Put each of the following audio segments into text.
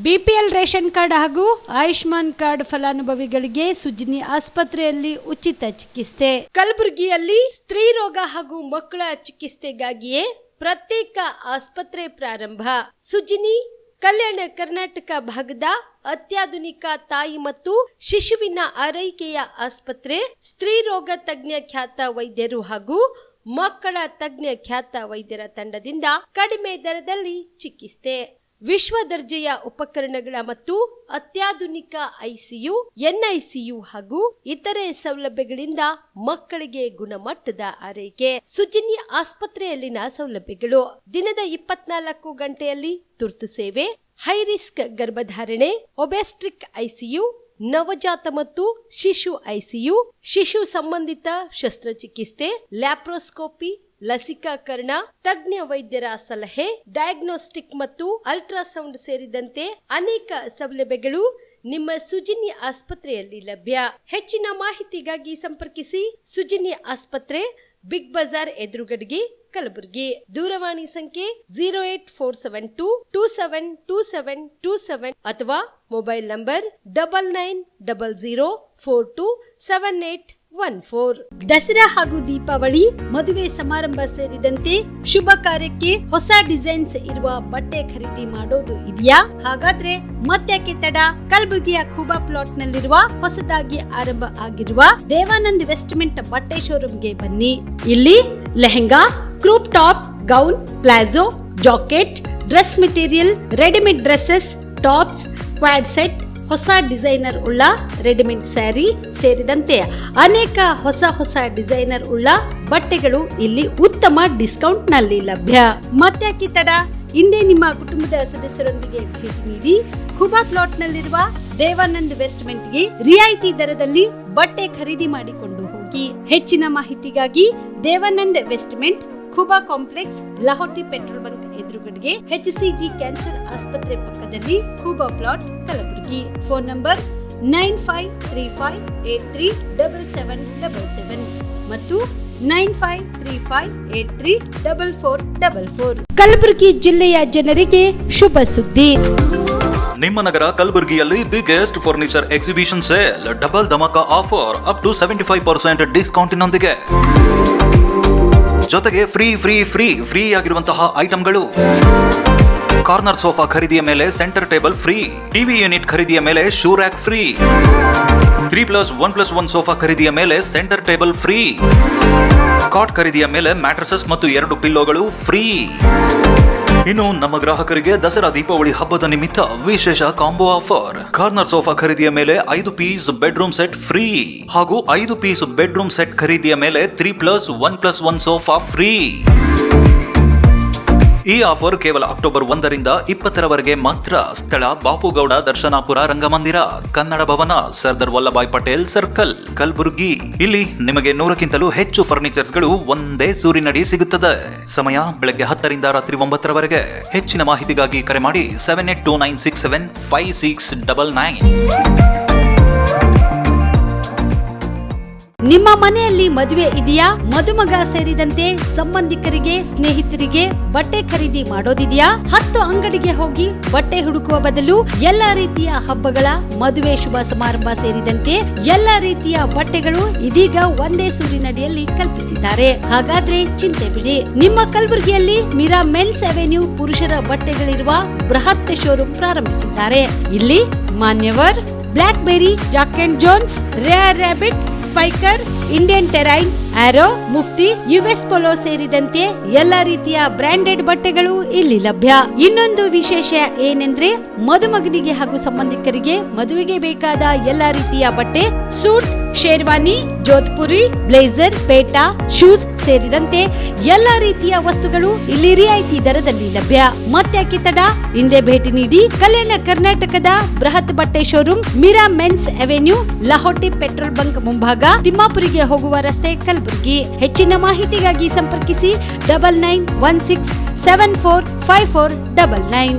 BPL ration card ಹಾಗೂ Ayushman card ಫಲಾನುಭವಿಗಳಿಗೆ ಸುಜ್ನಿ ಆಸ್ಪತ್ರೆಯಲ್ಲಿ ಉಚಿತ ಚಿಕಿತ್ಸೆ. ಕಲಬುರಗಿಯಲ್ಲಿ ಸ್ತ್ರೀ ರೋಗ ಹಾಗೂ ಮಕ್ಕಳ ಚಿಕಿತ್ಸೆಗಾಗಿಯೇ ಪ್ರತ್ಯೇಕ ಆಸ್ಪತ್ರೆ ಪ್ರಾರಂಭ. ಸುಜ್ನಿ ಕಲ್ಯಾಣ ಕರ್ನಾಟಕ ಭಾಗದ ಅತ್ಯಾಧುನಿಕ ತಾಯಿ ಮತ್ತು ಶಿಶುವಿನ ಆರೈಕೆಯ ಆಸ್ಪತ್ರೆ. ಸ್ತ್ರೀ ರೋಗ ತಜ್ಞ ಖ್ಯಾತ ವೈದ್ಯರು ಹಾಗೂ ಮಕ್ಕಳ ತಜ್ಞ ಖ್ಯಾತ ವೈದ್ಯರ ತಂಡದಿಂದ ಕಡಿಮೆ ದರದಲ್ಲಿ ಚಿಕಿತ್ಸೆ, ವಿಶ್ವ ದರ್ಜೆಯ ಉಪಕರಣಗಳ ಮತ್ತು ಅತ್ಯಾಧುನಿಕ ಐಸಿಯು, ಎನ್ಐಸಿಯು ಹಾಗೂ ಇತರೆ ಸೌಲಭ್ಯಗಳಿಂದ ಮಕ್ಕಳಿಗೆ ಗುಣಮಟ್ಟದ ಆರೈಕೆ. ಸುಜ್ನಿ ಆಸ್ಪತ್ರೆಯಲ್ಲಿನ ಸೌಲಭ್ಯಗಳು: ದಿನದ 24 ಗಂಟೆಯಲ್ಲಿ ತುರ್ತು ಸೇವೆ, ಹೈ ರಿಸ್ಕ್ ಗರ್ಭಧಾರಣೆ, ಒಬೆಸ್ಟ್ರಿಕ್ ಐಸಿಯು, ನವಜಾತ ಮತ್ತು ಶಿಶು ಐಸಿಯು, ಶಿಶು ಸಂಬಂಧಿತ ಶಸ್ತ್ರಚಿಕಿತ್ಸೆ, ಲ್ಯಾಪ್ರೋಸ್ಕೋಪಿ, ಲಸಿಕಾಕರಣ, ತಜ್ಞ ವೈದ್ಯರ ಸಲಹೆ, ಡಯಾಗ್ನೋಸ್ಟಿಕ್ ಮತ್ತು ಅಲ್ಟ್ರಾಸೌಂಡ್ ಸೇರಿದಂತೆ ಅನೇಕ ಸೌಲಭ್ಯಗಳು ನಿಮ್ಮ ಸುಜ್ನಿ ಆಸ್ಪತ್ರೆಯಲ್ಲಿ ಲಭ್ಯ. ಹೆಚ್ಚಿನ ಮಾಹಿತಿಗಾಗಿ ಸಂಪರ್ಕಿಸಿ ಸುಜ್ನಿ ಆಸ್ಪತ್ರೆ, ಬಿಗ್ ಬಜಾರ್ ಎದುರುಗಡೆಗೆ, ಕಲಬುರಗಿ. ದೂರವಾಣಿ ಸಂಖ್ಯೆ 08472727227 ಅಥವಾ ಮೊಬೈಲ್ ನಂಬರ್ 9900427814. ದಸರಾ ಹಾಗೂ ದೀಪಾವಳಿ, ಮದುವೆ ಸಮಾರಂಭ ಸೇರಿದಂತೆ ಶುಭ ಕಾರ್ಯಕ್ಕೆ ಹೊಸ ಡಿಸೈನ್ಸ್ ಇರುವ ಬಟ್ಟೆ ಖರೀದಿ ಮಾಡೋದು ಇದೆಯಾ? ಹಾಗಾದ್ರೆ ಮತ್ತ್ಯಾಕೆ ತಡ? ಕಲಬುರಗಿಯ ಖೂಬಾ ಪ್ಲಾಟ್ ನಲ್ಲಿರುವ ಹೊಸದಾಗಿ ಆರಂಭ ಆಗಿರುವ ದೇವಾನಂದ್ ವೆಸ್ಟ್ಮೆಂಟ್ ಬಟ್ಟೆ ಶೋರೂಮ್ಗೆ ಬನ್ನಿ. ಇಲ್ಲಿ lehenga, crop top, gown, palazzo, jacket, dress material, readymade dresses, tops, coord set, ಹೊಸ ಡಿಸೈನರ್ ಉಳ್ಳ ರೆಡಿಮೇಡ್ ಸ್ಯಾರಿ ಸೇರಿದಂತೆ ಅನೇಕ ಹೊಸ ಡಿಸೈನರ್ ಉಳ್ಳ ಬಟ್ಟೆಗಳು ಇಲ್ಲಿ ಉತ್ತಮ ಡಿಸ್ಕೌಂಟ್ ನಲ್ಲಿ ಲಭ್ಯ. ಮತ್ತ್ಯಾಕೆ ತಡ? ಇಂದೇ ನಿಮ್ಮ ಕುಟುಂಬದ ಸದಸ್ಯರೊಂದಿಗೆ ಭೇಟಿ ನೀಡಿ ಖೂಬಾ ಪ್ಲಾಟ್ ನಲ್ಲಿರುವ ದೇವಾನಂದ್ ವೆಸ್ಟ್ಮೆಂಟ್ಗೆ ರಿಯಾಯಿತಿ ದರದಲ್ಲಿ ಬಟ್ಟೆ ಖರೀದಿ ಮಾಡಿಕೊಂಡು ಹೋಗಿ. ಹೆಚ್ಚಿನ ಮಾಹಿತಿಗಾಗಿ Devanand vestment, Khuba complex, Lahoti petrol bunk ಎದುರುಗಡೆಗೆ, HCG ಕ್ಯಾನ್ಸರ್ ಆಸ್ಪತ್ರೆ ಪಕ್ಕದಲ್ಲಿ, Khuba plot, Kalaburagi. Phone number 9535837777 ಮತ್ತು 9535834444. ಕಲಬುರಗಿ ಜಿಲ್ಲೆಯ ಜನರಿಗೆ ಶುಭ ಸುದ್ದಿ. ನಿಮ್ಮ ನಗರ ಕಲಬುರಗಿಯಲ್ಲಿ biggest furniture exhibition sale, double ಧಮಾಕ ಆಫರ್ ಅಪ್ ಟು 75% ಡಿಸ್ಕೌಂಟಿನೊಂದಿಗೆ. ಜೊತೆಗೆ ಫ್ರೀ ಆಗಿರುವಂತಹ ಐಟಂಗಳು: ಕಾರ್ನರ್ ಸೋಫಾ ಖರೀದಿಯ ಮೇಲೆ centre table free, TV unit ಖರೀದಿಯ ಮೇಲೆ ಶೂ ರ್ಯಾಕ್ ಫ್ರೀ, 3+1+1 ಸೋಫಾ ಖರೀದಿಯ ಮೇಲೆ ಸೆಂಟರ್ ಟೇಬಲ್ ಫ್ರೀ, ಕಾಟ್ ಖರೀದಿಯ ಮೇಲೆ ಮ್ಯಾಟ್ರಸಸ್ ಮತ್ತು 2 ಪಿಲ್ಲೋಗಳು ಫ್ರೀ. ಇನ್ನು ನಮ್ಮ ಗ್ರಾಹಕರಿಗೆ ದಸರಾ ದೀಪಾವಳಿ ಹಬ್ಬದ ನಿಮಿತ್ತ ವಿಶೇಷ ಕಾಂಬೋ ಆಫರ್: ಕಾರ್ನರ್ ಸೋಫಾ ಖರೀದಿಯ ಮೇಲೆ 5 ಪೀಸ್ ಬೆಡ್ರೂಮ್ ಸೆಟ್ ಫ್ರೀ ಹಾಗೂ 5 ಪೀಸ್ ಬೆಡ್ರೂಮ್ ಸೆಟ್ ಖರೀದಿಯ ಮೇಲೆ 3+1+1 ಸೋಫಾ ಫ್ರೀ. ಈ ಆಫರ್ ಕೇವಲ ಅಕ್ಟೋಬರ್ 1ರಿಂದ 20ರವರೆಗೆ ಮಾತ್ರ. ಸ್ಥಳ: ಬಾಪುಗೌಡ ದರ್ಶನಾಪುರ ರಂಗಮಂದಿರ, ಕನ್ನಡ ಭವನ, ಸರ್ದಾರ್ ವಲ್ಲಭಾಯ್ ಪಟೇಲ್ ಸರ್ಕಲ್, ಕಲಬುರಗಿ. ಇಲ್ಲಿ ನಿಮಗೆ 100ಕ್ಕಿಂತಲೂ ಹೆಚ್ಚು ಫರ್ನಿಚರ್ಸ್ ಗಳು ಒಂದೇ ಸೂರಿನಡಿ ಸಿಗುತ್ತದೆ. ಸಮಯ: ಬೆಳಗ್ಗೆ 10ರಿಂದ ರಾತ್ರಿ 9ರವರೆಗೆ. ಹೆಚ್ಚಿನ ಮಾಹಿತಿಗಾಗಿ ಕರೆ ಮಾಡಿ 7829675699. ನಿಮ್ಮ ಮನೆಯಲ್ಲಿ ಮದುವೆ ಇದೆಯಾ? ಮದುಮಗ ಸೇರಿದಂತೆ ಸಂಬಂಧಿಕರಿಗೆ, ಸ್ನೇಹಿತರಿಗೆ ಬಟ್ಟೆ ಖರೀದಿ ಮಾಡೋದಿದೆಯಾ? 10 ಅಂಗಡಿಗೆ ಹೋಗಿ ಬಟ್ಟೆ ಹುಡುಕುವ ಬದಲು ಎಲ್ಲಾ ರೀತಿಯ ಹಬ್ಬಗಳ, ಮದುವೆ, ಶುಭ ಸಮಾರಂಭ ಸೇರಿದಂತೆ ಎಲ್ಲಾ ರೀತಿಯ ಬಟ್ಟೆಗಳು ಇದೀಗ ಒಂದೇ ಸೂರಿನಡಿಯಲ್ಲಿ ಕಲ್ಪಿಸಿದ್ದಾರೆ. ಹಾಗಾದ್ರೆ ಚಿಂತೆ ಬಿಡಿ. ನಿಮ್ಮ ಕಲಬುರಗಿಯಲ್ಲಿ ಮೀರಾ ಮೆನ್ಸ್ ಅವೆನ್ಯೂ ಪುರುಷರ ಬಟ್ಟೆಗಳಿರುವ ಬೃಹತ್ ಶೋರೂಮ್ ಪ್ರಾರಂಭಿಸಿದ್ದಾರೆ. ಇಲ್ಲಿ Manyavar, Blackberry, Jack and Jones, Rare Rabbit, Spykar, Indian Terrain, Arrow, Mufti, US Polo ಸೇರಿದಂತೆ ಎಲ್ಲಾ ರೀತಿಯ ಬ್ರಾಂಡೆಡ್ ಬಟ್ಟೆಗಳು ಇಲ್ಲಿ ಲಭ್ಯ. ಇನ್ನೊಂದು ವಿಶೇಷ ಏನೆಂದ್ರೆ, ಮದುಮಗನಿಗೆ ಹಾಗೂ ಸಂಬಂಧಿಕರಿಗೆ ಮದುವೆಗೆ ಬೇಕಾದ ಎಲ್ಲಾ ರೀತಿಯ ಬಟ್ಟೆ, ಸೂಟ್, ಶೇರ್ವಾನಿ, ಜೋಧ್ಪುರಿ, ಬ್ಲೇಸರ್, ಪೇಟಾ, ಶೂಸ್ ಸೇರಿದಂತೆ ಎಲ್ಲಾ ರೀತಿಯ ವಸ್ತುಗಳು ಇಲ್ಲಿ ರಿಯಾಯಿತಿ ದರದಲ್ಲಿ ಲಭ್ಯ. ಮತ್ತ್ಯಾಕೆ ತಡ? ಹಿಂದೆ ಭೇಟಿ ನೀಡಿ. ಕಲ್ಯಾಣ ಕರ್ನಾಟಕದ ಬೃಹತ್ ಬಟ್ಟೆ showroom, Meera men's avenue, Lahoti petrol bunk ಮುಂಭಾಗ, ತಿಮ್ಮಾಪುರಿಗೆ ಹೋಗುವ ರಸ್ತೆ, ಕಲಬುರಗಿ. ಹೆಚ್ಚಿನ ಮಾಹಿತಿಗಾಗಿ ಸಂಪರ್ಕಿಸಿ 9916745499.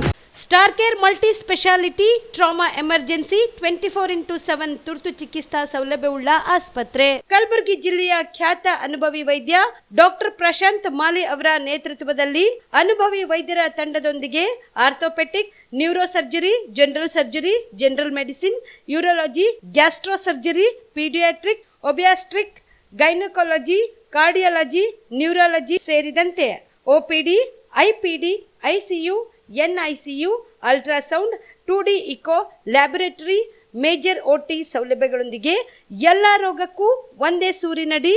Star care multi speciality trauma emergency 24x7 ತುರ್ತು ಚಿಕಿತ್ಸಾ ಸೌಲಭ್ಯವುಳ್ಳ ಆಸ್ಪತ್ರೆ. ಕಲಬುರಗಿ ಜಿಲ್ಲೆಯ ಖ್ಯಾತ ಅನುಭವಿ ವೈದ್ಯ ಡಾಕ್ಟರ್ ಪ್ರಶಾಂತ್ ಮಾಲಿ ಅವರ ನೇತೃತ್ವದಲ್ಲಿ ಅನುಭವಿ ವೈದ್ಯರ ತಂಡದೊಂದಿಗೆ orthopaedic, neuro surgery, general surgery, general medicine, urology, gastro surgery, paediatric, obstetric, gynaecology, cardiology, neurology ಸೇರಿದಂತೆ OPD, IPD, ICU, NICU, ultrasound, 2D echo, laboratory, major OT ಸೌಲಭ್ಯಗಳೊಂದಿಗೆ ಎಲ್ಲ ರೋಗಕ್ಕೂ ಒಂದೇ ಸೂರಿನಡಿ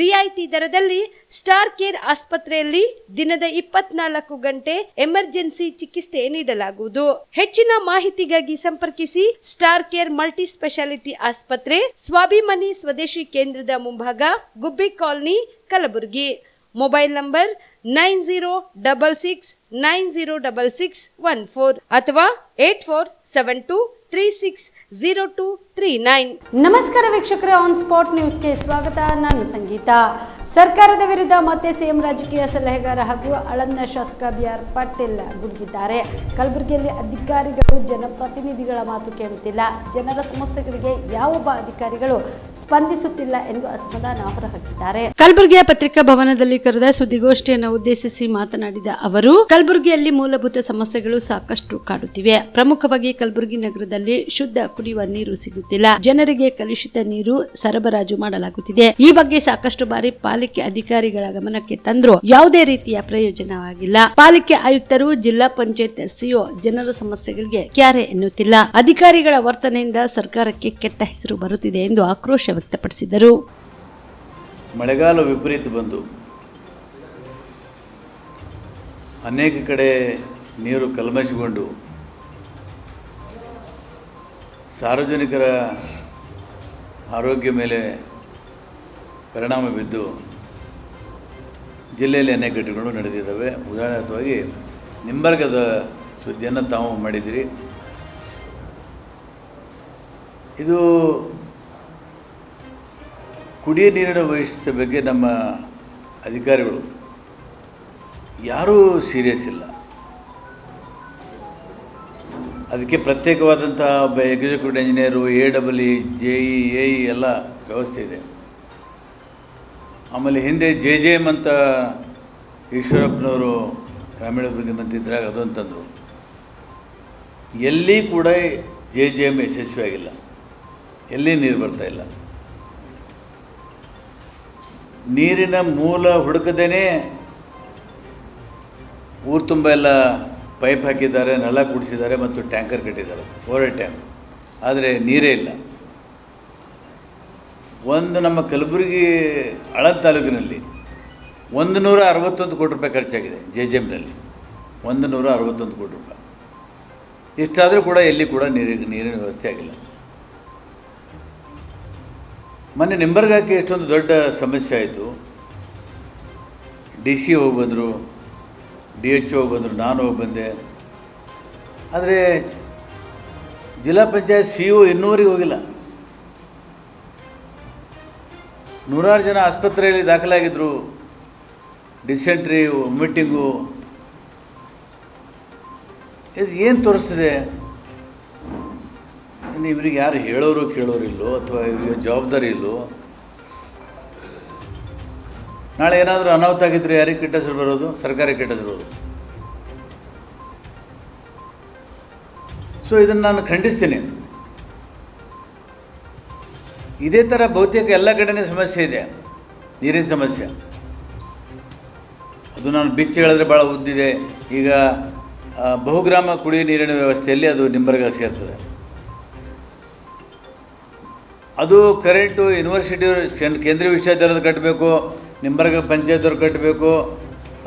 ರಿಯಾಯಿತಿ ದರದಲ್ಲಿ ಸ್ಟಾರ್ ಕೇರ್ ಆಸ್ಪತ್ರೆಯಲ್ಲಿ ದಿನದ 24 ಗಂಟೆ ಎಮರ್ಜೆನ್ಸಿ ಚಿಕಿತ್ಸೆ ನೀಡಲಾಗುವುದು. ಹೆಚ್ಚಿನ ಮಾಹಿತಿಗಾಗಿ ಸಂಪರ್ಕಿಸಿ ಸ್ಟಾರ್ ಕೇರ್ ಮಲ್ಟಿ ಸ್ಪೆಷಾಲಿಟಿ ಆಸ್ಪತ್ರೆ, ಸ್ವಾಭಿಮಾನಿ ಸ್ವದೇಶಿ ಕೇಂದ್ರದ ಮುಂಭಾಗ, ಗುಬ್ಬಿ ಕಾಲನಿ, ಕಲಬುರಗಿ. ಮೊಬೈಲ್ ನಂಬರ್ 9066906614 ಅಥವಾ 8472360239. ನಮಸ್ಕಾರ ವೀಕ್ಷಕರೇ, ಆನ್ ಸ್ಪಾಟ್ ನ್ಯೂಸ್ಗೆ ಸ್ವಾಗತ. ನಾನು ಸಂಗೀತ. ಸರ್ಕಾರದ ವಿರುದ್ಧ ಮತ್ತೆ ಸಿಎಂ ರಾಜಕೀಯ ಸಲಹೆಗಾರ ಹಾಗೂ ಆಳಂದ ಶಾಸಕ BR ಪಾಟೀಲ್ ಗುಡುಗಿದ್ದಾರೆ. ಕಲಬುರಗಿಯಲ್ಲಿ ಅಧಿಕಾರಿಗಳು ಜನಪ್ರತಿನಿಧಿಗಳ ಮಾತು ಕೇಳುತ್ತಿಲ್ಲ, ಜನರ ಸಮಸ್ಯೆಗಳಿಗೆ ಯಾವೊಬ್ಬ ಅಧಿಕಾರಿಗಳು ಸ್ಪಂದಿಸುತ್ತಿಲ್ಲ ಎಂದು ಅಸಮಾಧಾನ ಹೊರಹಾಕಿದ್ದಾರೆ. ಕಲಬುರಗಿಯ ಪತ್ರಿಕಾ ಭವನದಲ್ಲಿ ಕರೆದ ಸುದ್ದಿಗೋಷ್ಠಿಯನ್ನು ಉದ್ದೇಶಿಸಿ ಮಾತನಾಡಿದ ಅವರು, ಕಲಬುರಗಿಯಲ್ಲಿ ಮೂಲಭೂತ ಸಮಸ್ಯೆಗಳು ಸಾಕಷ್ಟು ಕಾಡುತ್ತಿವೆ. ಪ್ರಮುಖವಾಗಿ ಕಲಬುರಗಿ ನಗರದಲ್ಲಿ ಶುದ್ಧ ಕುಡಿಯುವ ನೀರು ಸಿಗುತ್ತಿಲ್ಲ, ಜನರಿಗೆ ಕಲುಷಿತ ನೀರು ಸರಬರಾಜು ಮಾಡಲಾಗುತ್ತಿದೆ. ಈ ಬಗ್ಗೆ ಸಾಕಷ್ಟು ಬಾರಿ ಪಾಲಿಕೆ ಅಧಿಕಾರಿಗಳ ಗಮನಕ್ಕೆ ತಂದರೂ ಯಾವುದೇ ರೀತಿಯ ಪ್ರಯೋಜನವಾಗಿಲ್ಲ. ಪಾಲಿಕೆ ಆಯುಕ್ತರು, ಜಿಲ್ಲಾ ಪಂಚಾಯತ್ CO ಜನರ ಸಮಸ್ಯೆಗಳಿಗೆ ಕ್ಯಾರೆ ಎನ್ನುತ್ತಿಲ್ಲ. ಅಧಿಕಾರಿಗಳ ವರ್ತನೆಯಿಂದ ಸರ್ಕಾರಕ್ಕೆ ಕೆಟ್ಟ ಹೆಸರು ಬರುತ್ತಿದೆ ಎಂದು ಆಕ್ರೋಶ ವ್ಯಕ್ತಪಡಿಸಿದರು. ಮಳೆಗಾಲ ವಿಪರೀತ ಬಂದು ಅನೇಕ ಕಡೆ ನೀರು ಕಲ್ಮಶಗೊಂಡು ಸಾರ್ವಜನಿಕರ ಆರೋಗ್ಯ ಮೇಲೆ ಪರಿಣಾಮ ಬಿದ್ದು ಜಿಲ್ಲೆಯಲ್ಲಿ ಅನೇಕ ಘಟನೆಗಳು ನಡೆದಿದ್ದಾವೆ. ಉದಾಹರಣೆಯಾಗಿ ನಿಂಬರ್ಗದ ಸುದ್ದಿಯನ್ನು ತಾವು ಮಾಡಿದಿರಿ. ಇದು ಕುಡಿಯ ನೀರಿನ ವಹಿಸಿದ ಬಗ್ಗೆ ನಮ್ಮ ಅಧಿಕಾರಿಗಳು ಯಾರೂ ಸೀರಿಯಸ್ ಇಲ್ಲ. ಅದಕ್ಕೆ ಪ್ರತ್ಯೇಕವಾದಂಥ ಒಬ್ಬ executive engineer, AEE, JE, AE ಎಲ್ಲ ವ್ಯವಸ್ಥೆ ಇದೆ. ಆಮೇಲೆ ಹಿಂದೆ JJM ಅಂತ ಈಶ್ವರಪ್ಪನವರು ಗ್ರಾಮೀಣಾಭಿವೃದ್ಧಿ ಮಂತ್ರಿ ಇದ್ದಾಗ ಅದು ಅಂತಂದರು. ಎಲ್ಲಿ ಕೂಡ JJM ಯಶಸ್ವಿಯಾಗಿಲ್ಲ, ಎಲ್ಲಿ ನೀರು ಬರ್ತಾಯಿಲ್ಲ. ನೀರಿನ ಮೂಲ ಹುಡುಕದೇನೆ ಊರು ತುಂಬ ಎಲ್ಲ ಪೈಪ್ ಹಾಕಿದ್ದಾರೆ, ನೆಲ ಕುಡಿಸಿದ್ದಾರೆ ಮತ್ತು ಟ್ಯಾಂಕರ್ ಕಟ್ಟಿದ್ದಾರೆ, ಓವರ್ ಟ್ಯಾಂಕ್. ಆದರೆ ನೀರೇ ಇಲ್ಲ. ಒಂದು ನಮ್ಮ ಕಲಬುರಗಿ ಆಳಂದ ತಾಲೂಕಿನಲ್ಲಿ 161 ಕೋಟಿ ರೂಪಾಯಿ ಖರ್ಚಾಗಿದೆ. JJMನಲ್ಲಿ 161 ಕೋಟಿ ರೂಪಾಯಿ. ಇಷ್ಟಾದರೂ ಕೂಡ ಎಲ್ಲಿ ಕೂಡ ನೀರಿನ ವ್ಯವಸ್ಥೆ ಆಗಿಲ್ಲ. ಮೊನ್ನೆ ನಿಂಬರ್ಗಾಕಿ ಎಷ್ಟೊಂದು ದೊಡ್ಡ ಸಮಸ್ಯೆ ಆಯಿತು. DC ಹೋಗಿ ಬಂದರು, DHO ಹೋಗಿ ಬಂದರು, ನಾನು ಹೋಗಿ ಬಂದೆ. ಆದರೆ ಜಿಲ್ಲಾ ಪಂಚಾಯತ್ CO ಇನ್ನೂವರೆಗೆ ಹೋಗಿಲ್ಲ. 100 ಜನ ಆಸ್ಪತ್ರೆಯಲ್ಲಿ ದಾಖಲಾಗಿದ್ದರು. Dysentery, vomiting. ಇದು ಏನು ತೋರಿಸ್ತದೆ? ಇನ್ನು ಇವ್ರಿಗೆ ಯಾರು ಹೇಳೋರು ಕೇಳೋರಿಲ್ಲೋ ಅಥವಾ ಇವರಿಗೆ ಜವಾಬ್ದಾರಿ ಇಲ್ಲೋ? ನಾಳೆ ಏನಾದರೂ ಅನಾಹುತ ಆಗಿದ್ದರೆ ಯಾರಿಗೆ ಕೆಟ್ಟ ಹೆಸರು ಬರೋದು? ಸರ್ಕಾರಕ್ಕೆ ಕೆಟ್ಟ ಹೆಸರು ಬರೋದು. ಸೊ ಇದನ್ನು ನಾನು ಖಂಡಿಸ್ತೀನಿ. ಇದೇ ಥರ ಬಹುತೇಕ ಎಲ್ಲ ಕಡೆನೇ ಸಮಸ್ಯೆ ಇದೆ, ನೀರಿನ ಸಮಸ್ಯೆ. ಅದು ನಾನು ಬಿಚ್ಚಿ ಹೇಳಿದ್ರೆ ಭಾಳ ಉದ್ದಿದೆ. ಈಗ ಬಹುಗ್ರಾಮ ಕುಡಿಯುವ ನೀರಿನ ವ್ಯವಸ್ಥೆಯಲ್ಲಿ ಅದು ನಿಂಬರ್ಗ ಸೇರ್ತದೆ. ಅದು ಕರೆಂಟು ಯೂನಿವರ್ಸಿಟಿ ಕೇಂದ್ರೀಯ ವಿಶ್ವವಿದ್ಯಾಲಯದ ಕಟ್ಟಬೇಕು, ನಿಂಬರ್ಗ ಪಂಚಾಯತ್ದವ್ರು ಕಟ್ಟಬೇಕು,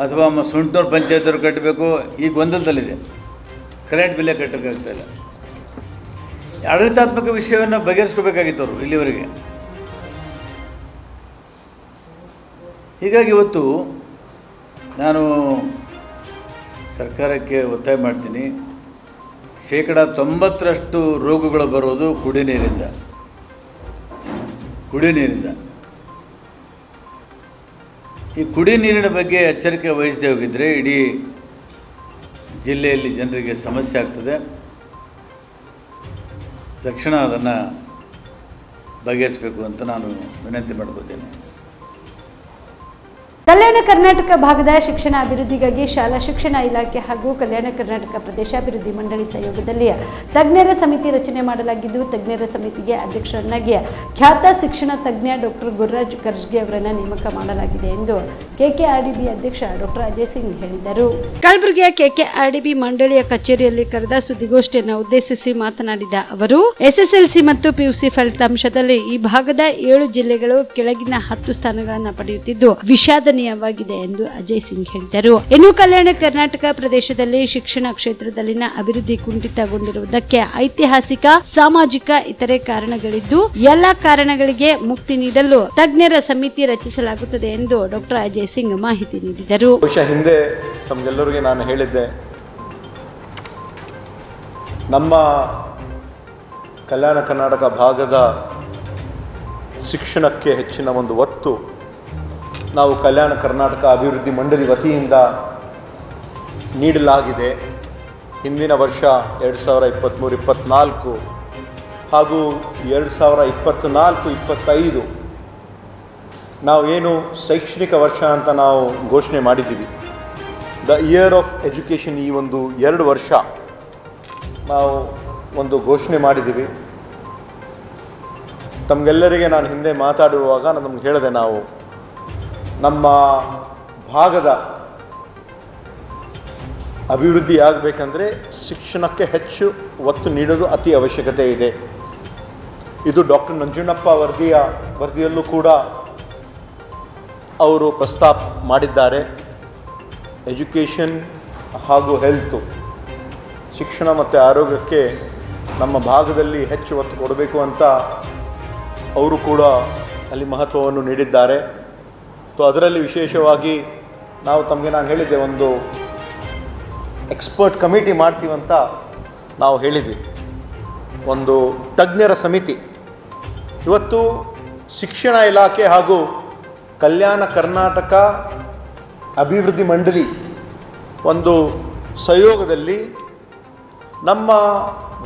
ಅಥವಾ ಸುಂಟೂರು ಪಂಚಾಯತ್ದವ್ರು ಕಟ್ಟಬೇಕು. ಈಗ ಗೊಂದಲದಲ್ಲಿದೆ, ಕರೆಂಟ್ ಬಿಲ್ಲೇ ಕಟ್ಟೋಕ್ಕಾಗ್ತಾಯಿಲ್ಲ. ಆಡಳಿತಾತ್ಮಕ ವಿಷಯವನ್ನು ಬಗೆಹರಿಸ್ಕೋಬೇಕಾಗಿತ್ತು ಅವರು ಇಲ್ಲಿವರೆಗೆ. ಹೀಗಾಗಿ ಇವತ್ತು ನಾನು ಸರ್ಕಾರಕ್ಕೆ ಒತ್ತಾಯ ಮಾಡ್ತೀನಿ. 90% ರೋಗಗಳು ಬರೋದು ಕುಡಿಯ ನೀರಿಂದ. ಈ ಕುಡಿಯ ನೀರಿನ ಬಗ್ಗೆ ಎಚ್ಚರಿಕೆ ವಹಿಸದೆ ಹೋಗಿದ್ದರೆ ಇಡೀ ಜಿಲ್ಲೆಯಲ್ಲಿ ಜನರಿಗೆ ಸಮಸ್ಯೆ ಆಗ್ತದೆ. ತಕ್ಷಣ ಅದನ್ನು ಬಗೆಹರಿಸಬೇಕು ಅಂತ ನಾನು ವಿನಂತಿ ಮಾಡ್ಕೋತೇನೆ. ಕಲ್ಯಾಣ ಕರ್ನಾಟಕ ಭಾಗದ ಶಿಕ್ಷಣ ಅಭಿವೃದ್ಧಿಗಾಗಿ ಶಾಲಾ ಶಿಕ್ಷಣ ಇಲಾಖೆ ಹಾಗೂ ಕಲ್ಯಾಣ ಕರ್ನಾಟಕ ಪ್ರದೇಶಾಭಿವೃದ್ಧಿ ಮಂಡಳಿ ಸಹಯೋಗದಲ್ಲಿ ತಜ್ಞರ ಸಮಿತಿ ರಚನೆ ಮಾಡಲಾಗಿದ್ದು, ತಜ್ಞರ ಸಮಿತಿಗೆ ಅಧ್ಯಕ್ಷರನ್ನಾಗಿ ಖ್ಯಾತ ಶಿಕ್ಷಣ ತಜ್ಞ ಡಾಕ್ಟರ್ ಗುರುರಾಜ್ ಕರ್ಜ್ಗೆ ಅವರನ್ನು ನೇಮಕ ಮಾಡಲಾಗಿದೆ ಎಂದು ಕೆಕೆಆರ್ಡಿಬಿ ಅಧ್ಯಕ್ಷ ಡಾಕ್ಟರ್ ಅಜಯ್ ಸಿಂಗ್ ಹೇಳಿದರು. ಕಲಬುರಗಿಯ ಕೆಕೆಆರ್ಡಿಬಿ ಮಂಡಳಿಯ ಕಚೇರಿಯಲ್ಲಿ ಕರೆದ ಸುದ್ದಿಗೋಷ್ಠಿಯನ್ನು ಉದ್ದೇಶಿಸಿ ಮಾತನಾಡಿದ ಅವರು, ಎಸ್ಎಸ್ಎಲ್ಸಿ ಮತ್ತು ಪಿಯುಸಿ ಫಲಿತಾಂಶದಲ್ಲಿ ಈ ಭಾಗದ 7 ಜಿಲ್ಲೆಗಳು ಕೆಳಗಿನ 10 ಸ್ಥಾನಗಳನ್ನು ಪಡೆಯುತ್ತಿದ್ದು ವಿಷಾದನೀಯವಾಗಿದೆ ಎಂದು ಅಜಯ್ ಸಿಂಗ್ ಹೇಳಿದರು. ಇನ್ನು ಕಲ್ಯಾಣ ಕರ್ನಾಟಕ ಪ್ರದೇಶದಲ್ಲಿ ಶಿಕ್ಷಣ ಕ್ಷೇತ್ರದಲ್ಲಿನ ಅಭಿವೃದ್ಧಿ ಕುಂಠಿತಗೊಂಡಿರುವುದಕ್ಕೆ ಐತಿಹಾಸಿಕ, ಸಾಮಾಜಿಕ, ಇತರೆ ಕಾರಣಗಳಿದ್ದು ಎಲ್ಲಾ ಕಾರಣಗಳಿಗೆ ಮುಕ್ತಿ ನೀಡಲು ತಜ್ಞರ ಸಮಿತಿ ರಚಿಸಲಾಗುತ್ತದೆ ಎಂದು ಡಾಕ್ಟರ್ ಅಜಯ್ ಸಿಂಗ್ ಮಾಹಿತಿ ನೀಡಿದರು. ಹಿಂದೆ ತಮಗೆಲ್ಲರಿಗೆ ನಾನು ಹೇಳಿದ್ದೆ, ನಮ್ಮ ಕಲ್ಯಾಣ ಕರ್ನಾಟಕ ಭಾಗದ ಶಿಕ್ಷಣಕ್ಕೆ ಹೆಚ್ಚಿನ ಒಂದು ಒತ್ತು ನಾವು ಕಲ್ಯಾಣ ಕರ್ನಾಟಕ ಅಭಿವೃದ್ಧಿ ಮಂಡಳಿ ವತಿಯಿಂದ ನೀಡಲಾಗಿದೆ. ಹಿಂದಿನ ವರ್ಷ 2023-24 ಹಾಗೂ 2024-25 ನಾವು ಏನು ಶೈಕ್ಷಣಿಕ ವರ್ಷ ಅಂತ ನಾವು ಘೋಷಣೆ ಮಾಡಿದ್ದೀವಿ. ದ ಇಯರ್ ಆಫ್ ಎಜುಕೇಷನ್, ಈ ಒಂದು 2 ವರ್ಷ ನಾವು ಒಂದು ಘೋಷಣೆ ಮಾಡಿದ್ದೀವಿ. ತಮಗೆಲ್ಲರಿಗೆ ನಾನು ಹಿಂದೆ ಮಾತಾಡಿರುವಾಗ ನಾನು ನಮ್ಗೆ ಹೇಳಿದೆ, ನಾವು ನಮ್ಮ ಭಾಗದ ಅಭಿವೃದ್ಧಿ ಆಗಬೇಕಂದ್ರೆ ಶಿಕ್ಷಣಕ್ಕೆ ಹೆಚ್ಚು ಒತ್ತು ನೀಡೋದು ಅತಿ ಅವಶ್ಯಕತೆ ಇದೆ. ಇದು ಡಾಕ್ಟರ್ ನಂಜುಂಡಪ್ಪ ವರದಿಯಲ್ಲೂ ಕೂಡ ಅವರು ಪ್ರಸ್ತಾಪ ಮಾಡಿದ್ದಾರೆ. ಎಜುಕೇಷನ್ ಹಾಗೂ ಹೆಲ್ತು, ಶಿಕ್ಷಣ ಮತ್ತು ಆರೋಗ್ಯಕ್ಕೆ ನಮ್ಮ ಭಾಗದಲ್ಲಿ ಹೆಚ್ಚು ಒತ್ತು ಕೊಡಬೇಕು ಅಂತ ಅವರು ಕೂಡ ಅಲ್ಲಿ ಮಹತ್ವವನ್ನು ನೀಡಿದ್ದಾರೆ. ಅದರಲ್ಲಿ ವಿಶೇಷವಾಗಿ ನಾನು ಹೇಳಿದ್ದೆ, ಒಂದು ಎಕ್ಸ್ಪರ್ಟ್ ಕಮಿಟಿ ಮಾಡ್ತೀವಂತ ನಾವು ಹೇಳಿದ್ವಿ, ಒಂದು ತಜ್ಞರ ಸಮಿತಿ. ಇವತ್ತು ಶಿಕ್ಷಣ ಇಲಾಖೆ ಹಾಗೂ ಕಲ್ಯಾಣ ಕರ್ನಾಟಕ ಅಭಿವೃದ್ಧಿ ಮಂಡಳಿ ಒಂದು ಸಹಯೋಗದಲ್ಲಿ ನಮ್ಮ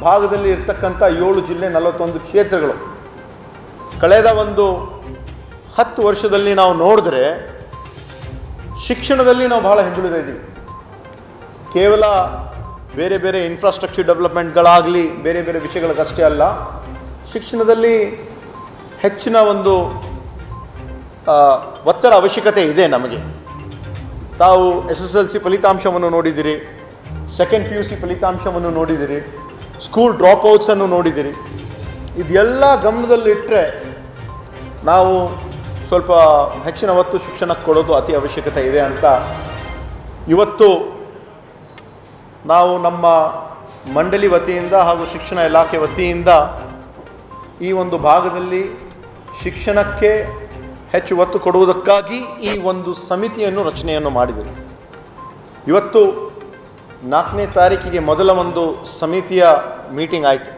ಭಾಗದಲ್ಲಿ ಇರ್ತಕ್ಕಂಥ 7 ಜಿಲ್ಲೆ 41 ಕ್ಷೇತ್ರಗಳು ಕಳೆದ ಒಂದು 10 ವರ್ಷದಲ್ಲಿ ನಾವು ನೋಡಿದ್ರೆ ಶಿಕ್ಷಣದಲ್ಲಿ ನಾವು ಬಹಳ ಹಿಂದುಳಿದ ಇದ್ದೀವಿ. ಕೇವಲ ಬೇರೆ ಬೇರೆ ಇನ್ಫ್ರಾಸ್ಟ್ರಕ್ಚರ್ ಡೆವಲಪ್ಮೆಂಟ್ಗಳಾಗಲಿ, ಬೇರೆ ಬೇರೆ ವಿಷಯಗಳಿಗಷ್ಟೇ ಅಲ್ಲ, ಶಿಕ್ಷಣದಲ್ಲಿ ಹೆಚ್ಚಿನ ಒಂದು ಒತ್ತಡ ಅವಶ್ಯಕತೆ ಇದೆ ನಮಗೆ. ತಾವು SSLC ಫಲಿತಾಂಶವನ್ನು ನೋಡಿದಿರಿ, ಸೆಕೆಂಡ್ PUC ಫಲಿತಾಂಶವನ್ನು ನೋಡಿದಿರಿ, ಸ್ಕೂಲ್ ಡ್ರಾಪ್ಔಟ್ಸನ್ನು ನೋಡಿದಿರಿ. ಇದೆಲ್ಲ ಗಮನದಲ್ಲಿಟ್ಟರೆ ನಾವು ಸ್ವಲ್ಪ ಹೆಚ್ಚಿನ ಒತ್ತು ಶಿಕ್ಷಣಕ್ಕೆ ಕೊಡೋದು ಅತಿ ಅವಶ್ಯಕತೆ ಇದೆ ಅಂತ ಇವತ್ತು ನಾವು ನಮ್ಮ ಮಂಡಳಿ ವತಿಯಿಂದ ಹಾಗೂ ಶಿಕ್ಷಣ ಇಲಾಖೆ ವತಿಯಿಂದ ಈ ಒಂದು ಭಾಗದಲ್ಲಿ ಶಿಕ್ಷಣಕ್ಕೆ ಹೆಚ್ಚು ಒತ್ತು ಕೊಡುವುದಕ್ಕಾಗಿ ಈ ಒಂದು ಸಮಿತಿಯನ್ನು ರಚನೆಯನ್ನು ಮಾಡಿದರು. ಇವತ್ತು 4ನೇ ತಾರೀಕಿಗೆ ಮೊದಲ ಒಂದು ಸಮಿತಿಯ ಮೀಟಿಂಗ್ ಆಯಿತು.